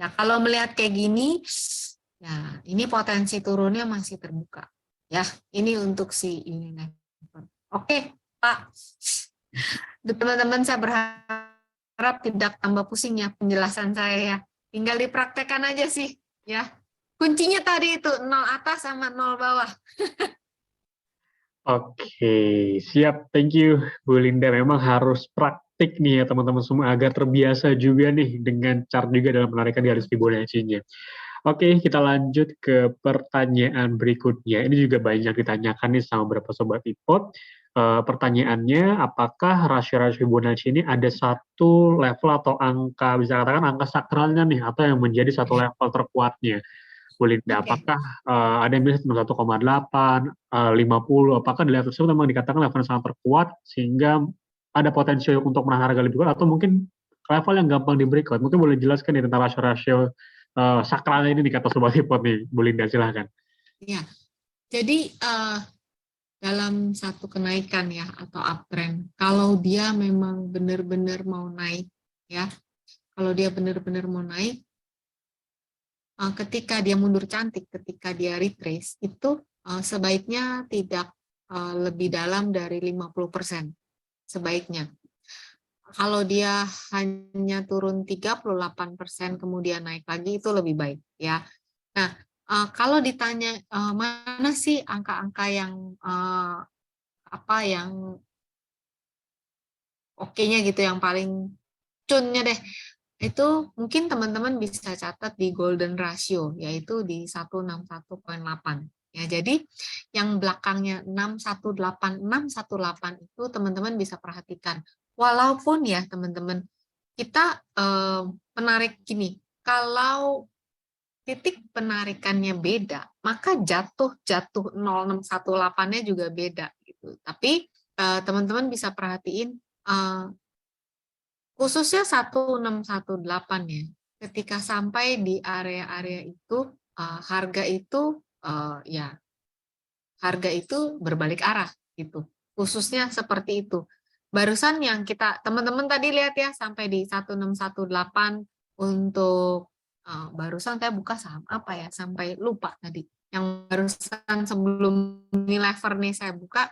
Nah kalau melihat kayak gini, ya ini potensi turunnya masih terbuka. Ya ini untuk si Unilever. Oke Pak, teman-teman saya berharap tidak tambah pusing ya penjelasan saya ya. Tinggal dipraktekkan aja sih ya. Kuncinya tadi itu 0 atas sama 0 bawah. Oke, siap. Thank you, Bu Linda. Memang harus praktik nih ya teman-teman semua agar terbiasa juga nih dengan chart juga dalam menarikan garis Fibonacci-nya. Oke, kita lanjut ke pertanyaan berikutnya. Ini juga banyak ditanyakan nih sama beberapa sobat ipod. Pertanyaannya, apakah rasio-rasio Fibonacci ini ada satu level atau angka, bisa katakan angka sakralnya nih, atau yang menjadi satu level terkuatnya? Bu Linda, apakah ada yang bisa 1,8, 50, apakah di level tersebut memang dikatakan level yang sangat terkuat sehingga ada potensi untuk menahan harga lebih kuat, atau mungkin level yang gampang di breakout? Mungkin boleh jelaskan nih tentang rasio-rasio sakralnya ini kata Sobat Hipot nih, Bu Linda, silahkan. Ya, jadi dalam satu kenaikan ya atau uptrend, kalau dia memang benar-benar mau naik ya, kalau dia benar-benar mau naik, ketika dia mundur cantik, ketika dia retrace, itu sebaiknya tidak lebih dalam dari 50%. Sebaiknya. Kalau dia hanya turun 38% kemudian naik lagi, itu lebih baik. Ya. Nah, kalau ditanya mana sih angka-angka yang yang oke-nya gitu, yang paling cunnya deh, itu mungkin teman-teman bisa catat di golden ratio, yaitu di 161,8. Ya, jadi yang belakangnya 618 itu teman-teman bisa perhatikan. Walaupun ya teman-teman, kita menarik gini, kalau titik penarikannya beda, maka jatuh 0618-nya juga beda gitu. Tapi teman-teman bisa perhatiin khususnya 1618 ya. Ketika sampai di area-area itu harga itu berbalik arah gitu. Khususnya seperti itu. Barusan yang kita teman-teman tadi lihat ya sampai di 1618 untuk barusan saya buka saham apa ya sampai lupa tadi. Yang barusan sebelum Unilever nih saya buka,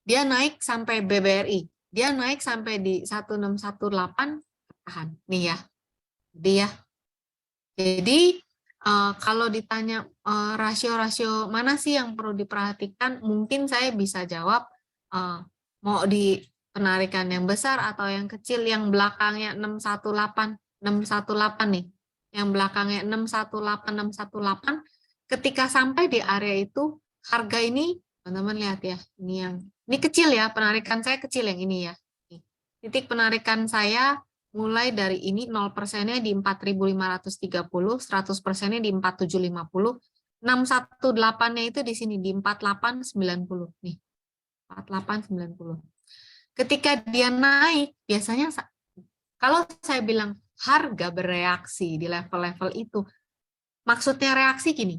dia naik sampai BBRI. Dia naik sampai di 1618 tahan nih ya. Jadi kalau ditanya rasio-rasio mana sih yang perlu diperhatikan, mungkin saya bisa jawab mau di penarikan yang besar atau yang kecil, yang belakangnya 618 nih. Yang belakangnya 618 ketika sampai di area itu harga ini teman-teman lihat ya, ini kecil ya, penarikan saya kecil yang ini ya. Titik penarikan saya mulai dari ini 0%-nya di 4.530, 100%-nya di 4.750, 618-nya itu di sini di 4890 nih. 4890. Ketika dia naik, biasanya kalau saya bilang harga bereaksi di level-level itu, maksudnya reaksi gini.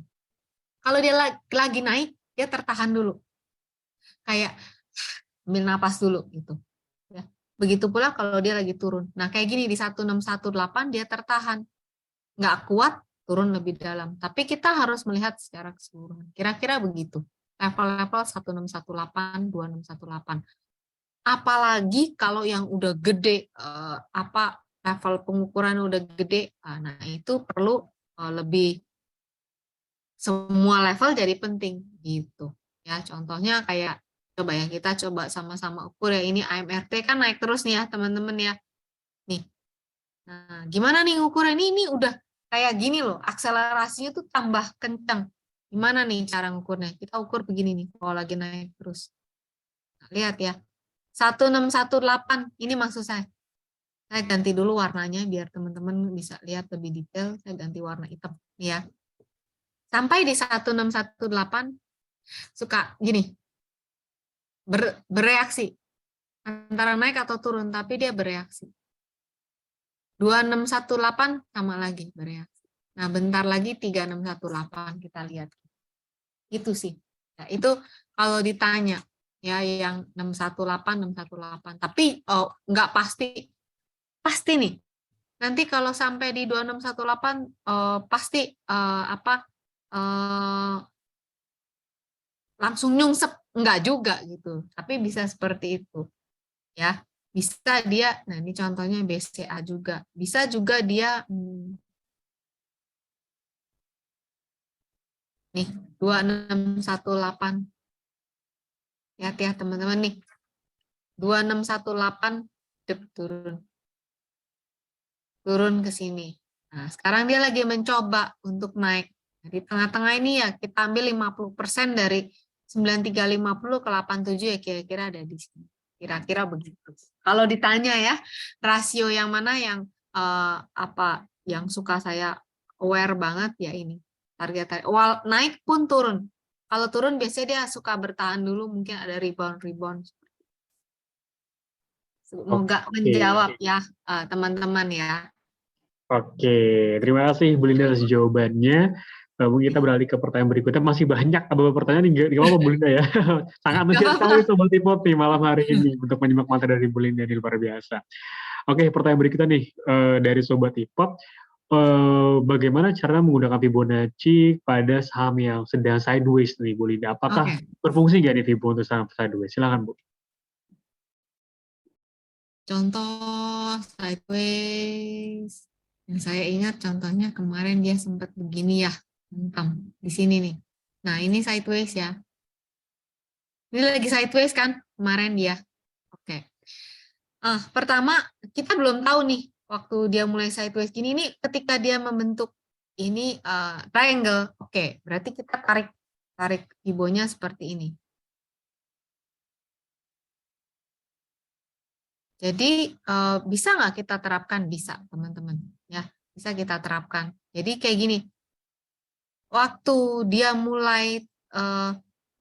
Kalau dia lagi naik, dia tertahan dulu. Kayak ambil napas dulu gitu. Ya. Begitu pula kalau dia lagi turun. Nah, kayak gini di 1618 dia tertahan. Nggak kuat, turun lebih dalam. Tapi kita harus melihat secara keseluruhan. Kira-kira begitu. Level-level 1618, 2618. Apalagi kalau yang udah gede, level pengukuran udah gede, nah itu perlu lebih semua level jadi penting gitu. Ya, contohnya kayak coba ya kita coba sama-sama ukur ya, ini AMRT kan naik terus nih ya teman-teman ya. Nih, Nah, gimana nih ngukurnya? Ini udah kayak gini loh, akselerasinya tuh tambah kencang. Gimana nih cara ngukurnya? Kita ukur begini nih, kalau lagi naik terus. Nah, lihat ya, 1618, ini maksud saya. Saya ganti dulu warnanya biar teman-teman bisa lihat lebih detail. Saya ganti warna hitam ya. Sampai di 1618 suka gini, bereaksi. Antara naik atau turun, tapi dia bereaksi. 2618 sama lagi bereaksi. Nah, bentar lagi 3618 kita lihat. Itu sih. Ya, itu kalau ditanya ya yang 618. Tapi nggak pasti nih. Nanti kalau sampai di 2618 pasti langsung nyungsep, enggak juga gitu. Tapi bisa seperti itu. Ya. Bisa dia, nah ini contohnya BCA juga. Bisa juga dia nih 2618. Lihat ya teman-teman nih. 2618 turun. Turun ke sini. Nah, sekarang dia lagi mencoba untuk naik. Di tengah-tengah ini ya kita ambil 50% dari 9350 ke 87 ya kira-kira ada di sini. Kira-kira begitu. Kalau ditanya ya, rasio yang mana yang yang suka saya aware banget ya ini. Target naik pun turun. Kalau turun biasanya dia suka bertahan dulu, mungkin ada rebound. Semoga menjawab ya teman-teman ya. Oke, terima kasih Bu Linda atas jawabannya. Mungkin kita beralih ke pertanyaan berikutnya. Masih banyak beberapa pertanyaan, nggak apa-apa Bu Linda ya. Sangat antusias sekali Sobat Ipot nih malam hari ini untuk menyimak materi dari Bu Linda, ini luar biasa. Oke, pertanyaan berikutnya nih dari Sobat Ipot. Bagaimana cara menggunakan Fibonacci pada saham yang sedang sideways nih Bu Linda? Apakah berfungsi nggak nih Fibo untuk saham sideways? Silakan Bu. Contoh sideways. Yang saya ingat contohnya kemarin dia sempat begini ya, hitam di sini nih. Nah, ini sideways ya. Ini lagi sideways kan kemarin dia. Oke. Pertama, kita belum tahu nih waktu dia mulai sideways gini, ini ketika dia membentuk ini triangle. Oke, berarti kita tarik Fibonya seperti ini. Jadi bisa nggak kita terapkan? Bisa, teman-teman. Ya, bisa kita terapkan. Jadi kayak gini, waktu dia mulai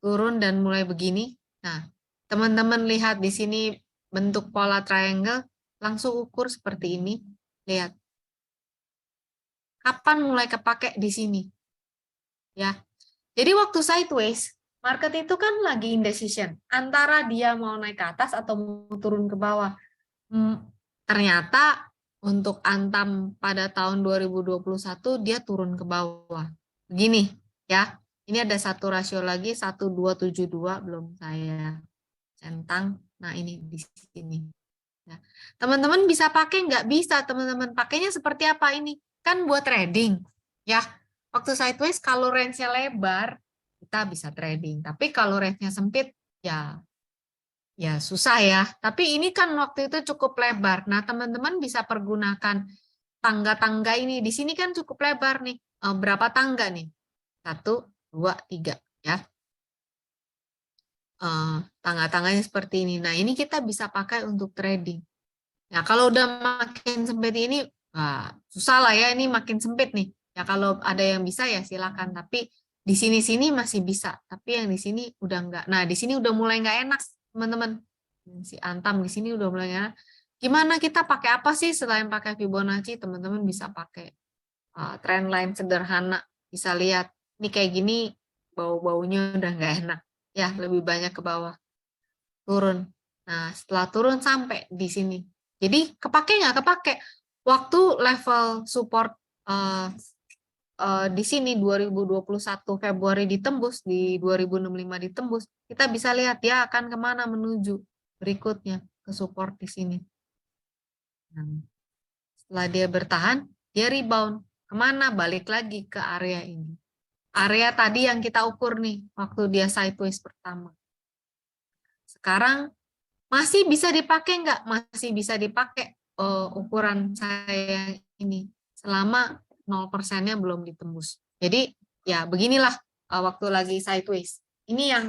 turun dan mulai begini, nah teman-teman lihat di sini bentuk pola triangle, langsung ukur seperti ini. Lihat, kapan mulai kepake di sini? Ya, jadi waktu sideways, market itu kan lagi indecision antara dia mau naik ke atas atau mau turun ke bawah. Ternyata untuk Antam pada tahun 2021 dia turun ke bawah. Begini ya, ini ada satu rasio lagi 1272 belum saya centang. Nah ini di sini. Ya. Teman-teman bisa pakai nggak? Bisa teman-teman. Pakainya seperti apa ini? Kan buat trading ya. Waktu sideways kalau range-nya lebar kita bisa trading. Tapi kalau range-nya sempit ya susah ya, tapi ini kan waktu itu cukup lebar. Nah, teman-teman bisa pergunakan tangga-tangga ini. Di sini kan cukup lebar nih. Berapa tangga nih? 1, 2, 3 ya. Tangga-tangganya seperti ini. Nah, ini kita bisa pakai untuk trading. Nah, kalau udah makin sempit ini, susah lah ya, ini makin sempit nih. Ya, kalau ada yang bisa ya silakan. Tapi di sini-sini masih bisa. Tapi yang di sini udah enggak. Nah, di sini udah mulai enggak enak, teman-teman. Si Antam di sini udah mulai enak. Gimana kita pakai apa sih selain pakai Fibonacci? Teman-teman bisa pakai trendline sederhana. Bisa lihat, ini kayak gini bau-baunya udah enggak enak. Ya, lebih banyak ke bawah. Turun. Nah, setelah turun sampai di sini. Jadi kepake nggak? Kepake. Waktu level support di sini 2021 Februari ditembus, di 2065 ditembus, kita bisa lihat dia akan kemana menuju berikutnya ke support di sini. Nah, setelah dia bertahan, dia rebound. Kemana? Balik lagi ke area ini. Area tadi yang kita ukur nih, waktu dia sideways pertama. Sekarang masih bisa dipakai nggak? Masih bisa dipakai. ukuran saya ini selama 0%-nya belum ditembus. Jadi ya beginilah waktu lagi sideways. Ini yang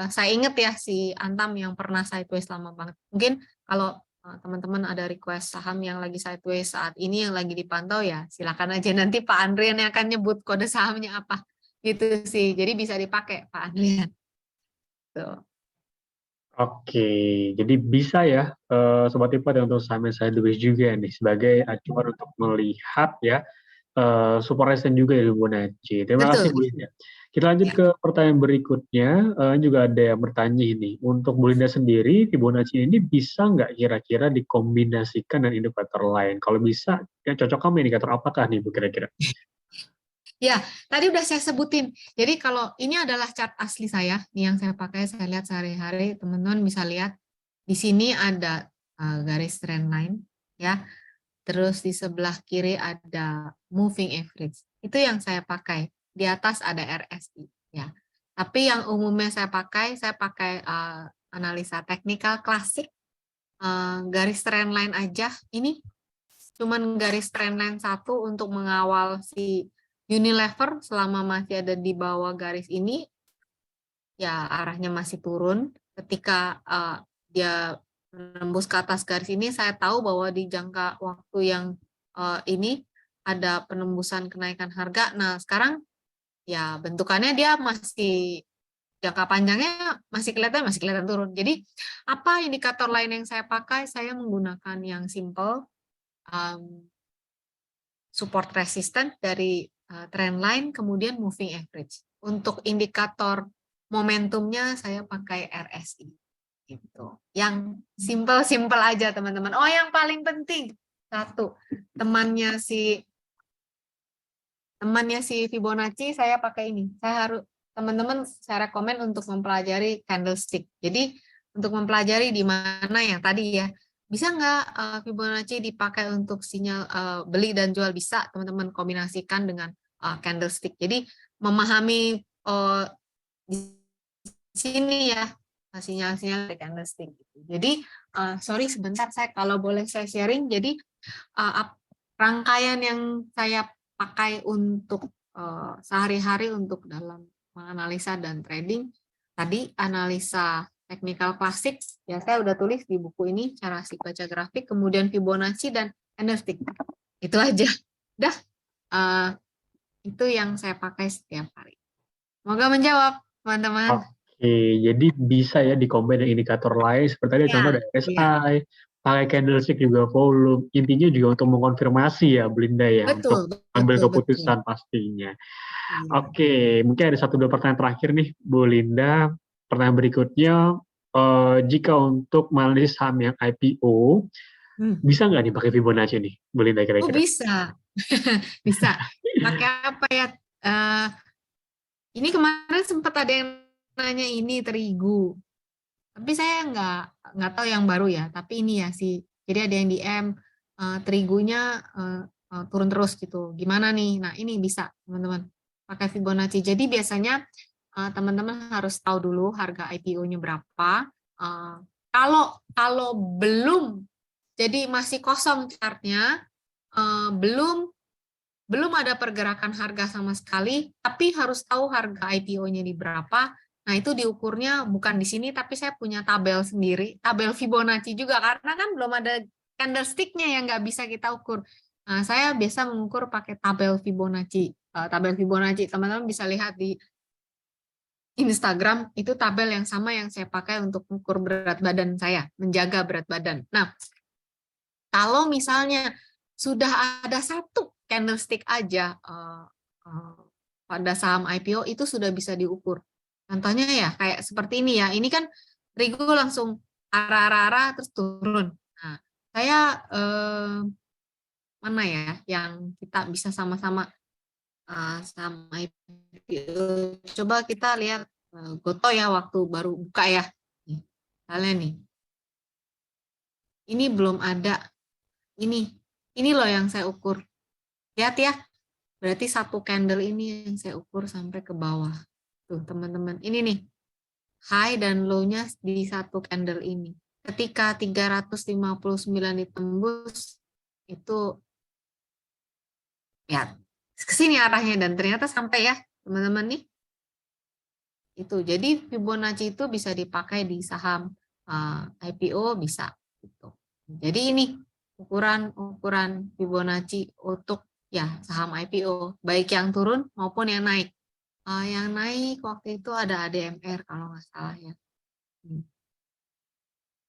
saya inget ya, si Antam yang pernah sideways lama banget. Mungkin kalau teman-teman ada request saham yang lagi sideways saat ini yang lagi dipantau, ya silakan aja, nanti Pak Andrian yang akan nyebut kode sahamnya apa. Gitu sih. Jadi bisa dipakai Pak Andrian. Tuh. Oke, jadi bisa ya Sobat Ipot yang untuk saham sideways juga nih sebagai acuan untuk melihat ya support resistance juga ya Fibonacci. Terima kasih Betul. Bu Linda. Kita lanjut Ya. ke pertanyaan berikutnya. Juga ada yang bertanya ini, untuk Bu Linda sendiri, Fibonacci ini bisa nggak kira-kira dikombinasikan dengan indikator lain? Kalau bisa, ya cocok kamu indikator apakah nih Bu kira-kira? Ya, tadi udah saya sebutin. Jadi kalau ini adalah chart asli saya, nih yang saya pakai, saya lihat sehari-hari, teman-teman bisa lihat di sini ada garis trend line, ya. Terus di sebelah kiri ada moving average. Itu yang saya pakai. Di atas ada RSI, ya. Tapi yang umumnya saya pakai analisa teknikal klasik, garis trend line aja. Ini cuman garis trend line satu untuk mengawal si Unilever selama masih ada di bawah garis ini, ya arahnya masih turun. Ketika dia menembus ke atas garis ini, saya tahu bahwa di jangka waktu yang ini ada penembusan kenaikan harga. Nah, sekarang ya bentukannya dia masih jangka panjangnya masih kelihatan turun. Jadi apa indikator lain yang saya pakai? Saya menggunakan yang simple, support resistance dari trend line, kemudian moving average. Untuk indikator momentumnya saya pakai RSI. Gitu. Yang simple aja teman-teman. Oh, yang paling penting satu, temannya si Fibonacci saya pakai ini. Teman-teman saya rekomen untuk mempelajari candlestick. Jadi untuk mempelajari di mana yang tadi ya, bisa nggak Fibonacci dipakai untuk sinyal beli dan jual? Bisa, teman-teman kombinasikan dengan candlestick. Jadi memahami di sini ya sinyal-sinyal dari candlestick. Jadi sorry sebentar, kalau boleh saya sharing. Jadi rangkaian yang saya pakai untuk sehari-hari untuk dalam menganalisa dan trading, tadi analisa teknikal klasik, ya saya udah tulis di buku ini, cara asik baca grafik, kemudian Fibonacci dan candlestick. Itu aja. Udah, itu yang saya pakai setiap hari. Semoga menjawab, teman-teman. Oke, jadi bisa ya dikombin dengan indikator lain, seperti tadi contoh ada RSI, pakai candlestick juga volume. Intinya juga untuk mengonfirmasi ya, Belinda ya, untuk ambil keputusan pastinya. Oke, mungkin ada 1-2 pertanyaan terakhir nih, Bu Linda. Pertanyaan berikutnya, jika untuk menganalisis saham yang IPO, bisa nggak nih pakai Fibonacci nih, Bu Linda kira-kira? Oh, bisa. Bisa. Pakai apa ya? Ini kemarin sempat ada yang nanya ini terigu. Tapi saya nggak tahu yang baru ya. Tapi ini ya sih. Jadi ada yang DM terigunya turun terus gitu. Gimana nih? Nah ini bisa teman-teman pakai Fibonacci. Jadi biasanya teman-teman harus tahu dulu harga IPO-nya berapa. Kalau belum, jadi masih kosong chartnya, belum ada pergerakan harga sama sekali, tapi harus tahu harga IPO-nya di berapa. Nah, itu diukurnya bukan di sini, tapi saya punya tabel sendiri, tabel Fibonacci juga, karena kan belum ada candlestick-nya yang nggak bisa kita ukur. Nah, saya biasa mengukur pakai tabel Fibonacci. Tabel Fibonacci, teman-teman bisa lihat di Instagram, itu tabel yang sama yang saya pakai untuk mengukur berat badan saya, menjaga berat badan. Nah, kalau misalnya sudah ada satu candlestick aja pada saham IPO, itu sudah bisa diukur. Contohnya ya kayak seperti ini ya. Ini kan terigu langsung arah-arah terus turun. Nah, saya mana ya yang kita bisa sama-sama saham IPO. Coba kita lihat Goto ya waktu baru buka ya. Kalian nih. Ini belum ada. Ini loh yang saya ukur. Lihat ya, berarti satu candle ini yang saya ukur sampai ke bawah. Tuh teman-teman, ini nih, high dan low-nya di satu candle ini. ketika 359 ditembus, itu ya kesini arahnya, dan ternyata sampai ya teman-teman nih. Itu jadi Fibonacci itu bisa dipakai di saham IPO bisa gitu. Jadi ini ukuran Fibonacci untuk ya saham IPO, baik yang turun maupun yang naik. Yang naik waktu itu ada ADMR kalau nggak salah ya.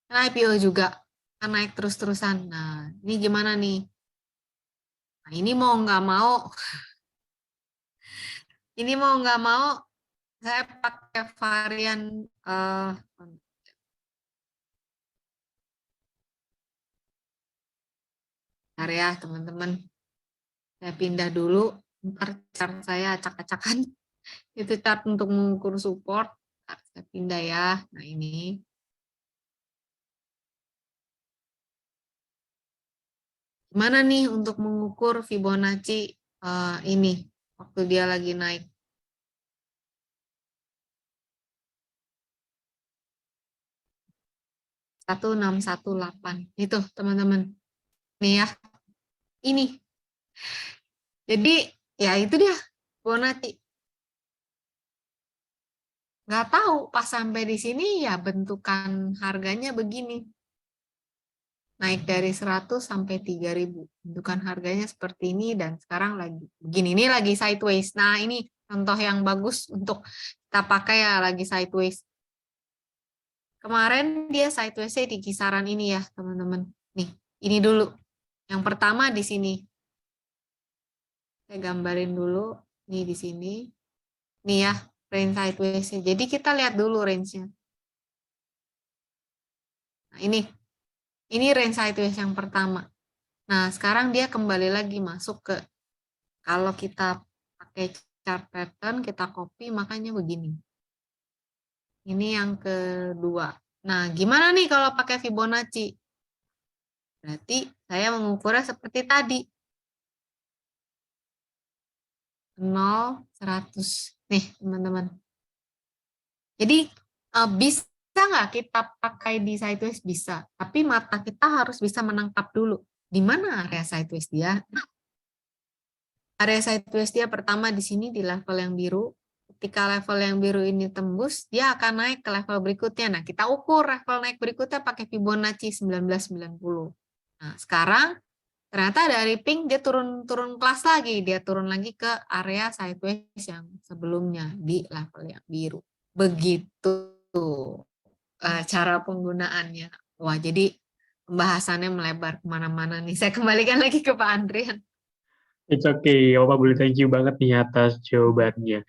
Nah, IPO juga kan naik terus-terusan. Nah, ini gimana nih? Nah, ini mau nggak mau, saya pakai varian ya teman-teman. Saya pindah dulu, ntar chart saya acak-acakan. Itu chart untuk mengukur support. Saya pindah ya. Nah ini. Gimana nih untuk mengukur Fibonacci ini waktu dia lagi naik? Satu 618 itu teman-teman. Nih ya, ini. Jadi ya itu dia Fibonacci. Nggak tahu pas sampai di sini ya bentukan harganya begini. Naik dari 100 sampai 3000. Bentukan harganya seperti ini dan sekarang lagi begini. Ini lagi sideways. Nah, ini contoh yang bagus untuk kita pakai ya, lagi sideways. Kemarin dia sideways-nya di kisaran ini ya, teman-teman. Nih, ini dulu. Yang pertama di sini. Saya gambarin dulu. Nih di sini. Nih ya, range sideways-nya. Jadi kita lihat dulu range-nya. Nah, ini range sideways yang pertama. Nah, sekarang dia kembali lagi masuk ke, kalau kita pakai chart pattern, kita copy, makanya begini. Ini yang kedua. Nah, gimana nih kalau pakai Fibonacci? Berarti saya mengukurnya seperti tadi. 0, 100. Nih, teman-teman. Jadi, bisa nggak kita pakai di sideways? Bisa. Tapi mata kita harus bisa menangkap dulu. Di mana area sideways dia? Area sideways dia pertama di sini di level yang biru. Ketika level yang biru ini tembus, dia akan naik ke level berikutnya. Nah, kita ukur level naik berikutnya pakai Fibonacci 1990. Nah, sekarang ternyata dari pink dia turun kelas lagi. Dia turun lagi ke area sideways yang sebelumnya di level yang biru. Begitu cara penggunaannya. Wah, jadi pembahasannya melebar kemana-mana nih. Saya kembalikan lagi ke Pak Andrian. It's okay, Bapak boleh thank you banget nih atas jawabannya.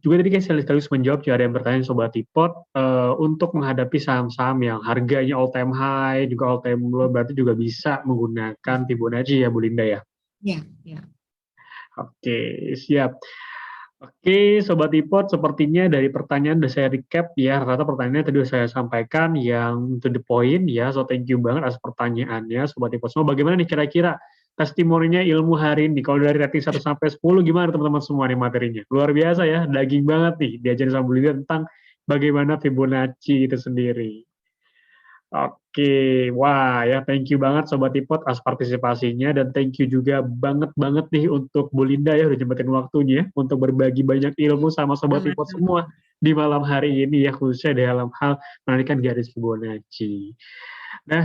Juga tadi saya sekaligus menjawab juga ada yang bertanya Sobat Ipot, untuk menghadapi saham-saham yang harganya all time high, juga all time low, berarti juga bisa menggunakan Fibonacci ya Bu Linda ya? Ya, ya. Oke, siap. Oke, Sobat Ipot, sepertinya dari pertanyaan udah saya recap ya, rata pertanyaannya tadi udah saya sampaikan yang to the point ya, so thank you banget atas pertanyaannya, Sobat Ipot semua. Bagaimana nih kira-kira testimoninya ilmu hari ini? Kalau dari rating 1 sampai 10 gimana teman-teman semua nih materinya? Luar biasa ya, daging banget nih diajarin sama Bu Lydia tentang bagaimana Fibonacci itu sendiri. Oke, wah ya thank you banget Sobat Ipot atas partisipasinya dan thank you juga banget nih untuk Bu Linda ya udah nyempetin waktunya untuk berbagi banyak ilmu sama Sobat Ipot semua di malam hari ini ya khususnya dalam hal menarikan garis Fibonacci. Nah,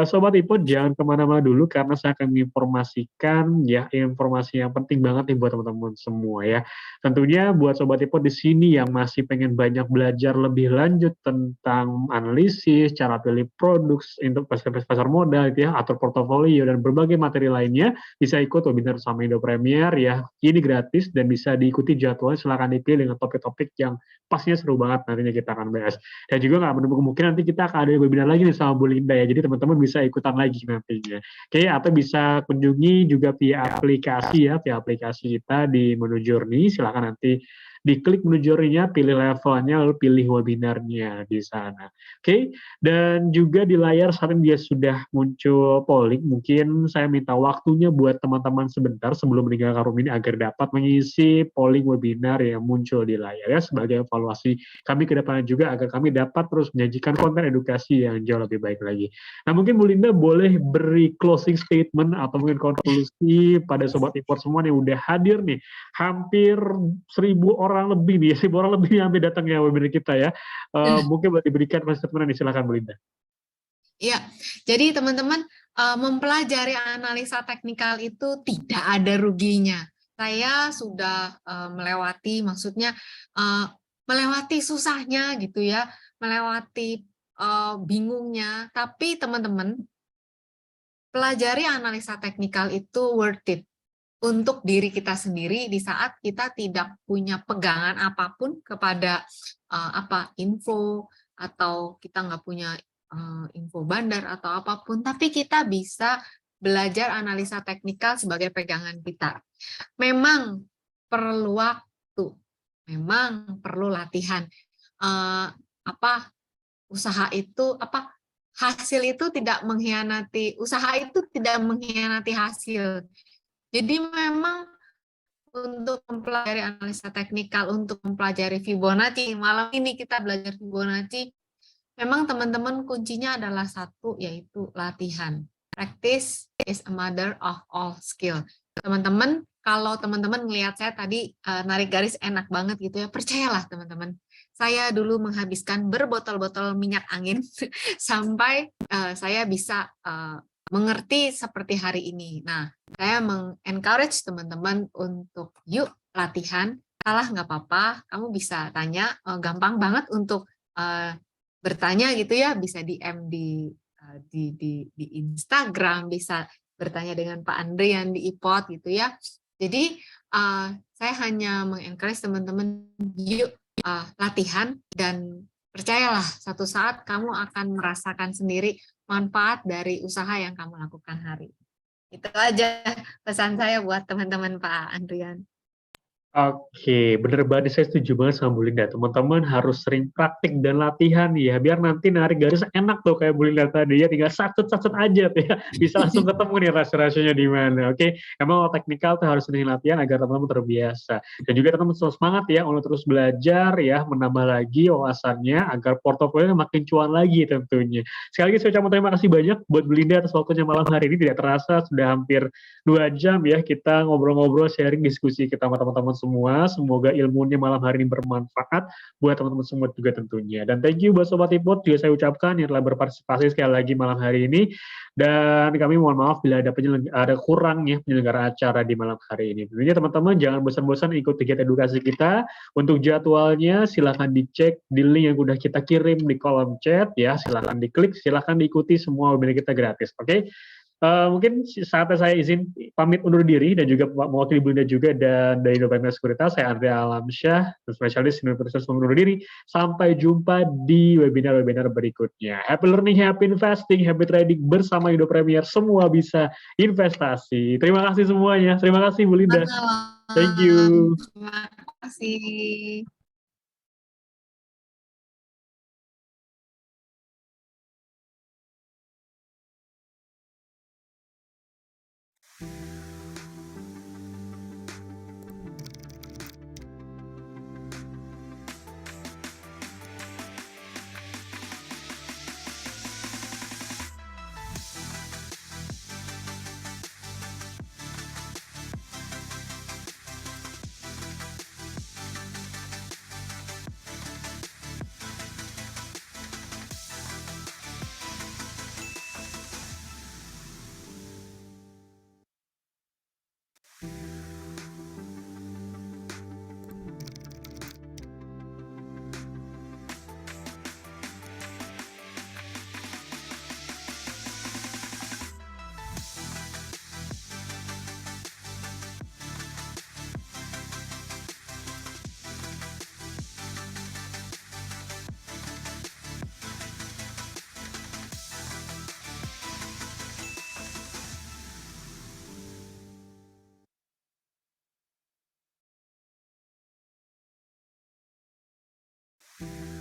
Sobat Ipot jangan kemana-mana dulu karena saya akan menginformasikan ya informasi yang penting banget nih buat teman-teman semua ya. Tentunya buat Sobat Ipot di sini yang masih pengen banyak belajar lebih lanjut tentang analisis, cara pilih produk untuk pasar modal gitu ya, atur portofolio dan berbagai materi lainnya, bisa ikut webinar sama Indo Premier ya. Ini gratis dan bisa diikuti jadwalnya, silakan dipilih dengan topik-topik yang pastinya seru banget nantinya kita akan bahas. Dan juga nggak menutup kemungkinan nanti kita akan ada webinar lagi nih sama Bu Linda ya, jadi teman-teman bisa ikutan lagi nantinya. Oke, atau bisa kunjungi juga via aplikasi ya, via aplikasi kita di menu Journey, silakan nanti diklik menu journey-nya, pilih levelnya, lalu pilih webinarnya di sana. Oke, dan juga di layar saat ini dia sudah muncul polling, mungkin saya minta waktunya buat teman-teman sebentar sebelum meninggalkan room ini agar dapat mengisi polling webinar yang muncul di layar ya, sebagai evaluasi kami ke depannya juga agar kami dapat terus menyajikan konten edukasi yang jauh lebih baik lagi. Nah, mungkin Bu Linda boleh beri closing statement atau mungkin konklusi pada Sobat Import semua yang udah hadir nih, hampir 1.000 orang lebih nih, 1.000 orang lebih yang hampir datang ya webinar kita ya. Mungkin boleh diberikan statement nih, silakan Bu Linda. Ya, jadi teman-teman mempelajari analisa teknikal itu tidak ada ruginya. Saya sudah melewati, maksudnya melewati susahnya gitu ya, melewati bingungnya. Tapi teman-teman, pelajari analisa teknikal itu worth it untuk diri kita sendiri di saat kita tidak punya pegangan apapun kepada info, atau kita nggak punya info bandar atau apapun, tapi kita bisa belajar analisa teknikal sebagai pegangan kita. Memang perlu waktu, memang perlu latihan. Usaha itu hasil itu tidak mengkhianati, usaha itu tidak mengkhianati hasil. Jadi memang untuk mempelajari analisa teknikal, untuk mempelajari Fibonacci, malam ini kita belajar Fibonacci, memang teman-teman kuncinya adalah satu, yaitu latihan. Practice is a mother of all skill. Teman-teman, kalau teman-teman melihat saya tadi narik garis enak banget gitu ya, percayalah teman-teman. Saya dulu menghabiskan berbotol-botol minyak angin sampai saya bisa mengerti seperti hari ini. Nah, saya encourage teman-teman untuk yuk latihan, salah nggak apa-apa, kamu bisa tanya, gampang banget untuk bertanya gitu ya, bisa DM di Instagram, bisa bertanya dengan Pak Andrian di iPod gitu ya. Jadi saya hanya mengencourage teman-teman yuk latihan, dan percayalah suatu saat kamu akan merasakan sendiri manfaat dari usaha yang kamu lakukan hari ini. Itu aja pesan saya buat teman-teman Pak Andrian. Oke, bener banget, saya setuju banget sama Bu Linda. Teman-teman harus sering praktik dan latihan ya, biar nanti narik garis enak tuh kayak Bu Linda tadi ya, tinggal sacet-sacet aja tuh ya, bisa langsung ketemu nih rasio-rasionya di mana. Oke, emang teknikal tuh harus sering latihan agar teman-teman terbiasa. Dan juga teman-teman selalu semangat ya untuk terus belajar ya, menambah lagi wawasannya agar portofolio makin cuan lagi tentunya. Sekali lagi saya ucapkan terima kasih banyak buat Bu Linda atas waktunya malam hari ini. Tidak terasa sudah hampir 2 jam ya kita ngobrol-ngobrol, sharing, diskusi kita sama teman-teman semua. Semoga ilmunya malam hari ini bermanfaat buat teman-teman semua juga tentunya. Dan thank you buat Sobat Ipot juga saya ucapkan yang telah berpartisipasi sekali lagi malam hari ini. Dan kami mohon maaf bila ada kurangnya penyelenggara acara di malam hari ini. Tentunya teman-teman jangan bosan-bosan ikut kegiatan edukasi kita. Untuk jadwalnya silahkan dicek di link yang udah kita kirim di kolom chat ya. Silahkan diklik, silahkan diikuti semua webinar kita gratis. Oke? Mungkin saatnya saya izin pamit undur diri dan juga mewakili Bunda juga, dan dari Departemen Sekuritas saya Andrea Alamsyah, spesialis Universitas undur diri. Sampai jumpa di webinar-webinar berikutnya. Happy learning, happy investing, happy trading bersama Indo Premier. Semua bisa investasi. Terima kasih semuanya. Terima kasih Bu Linda. Thank you. Terima kasih. 1.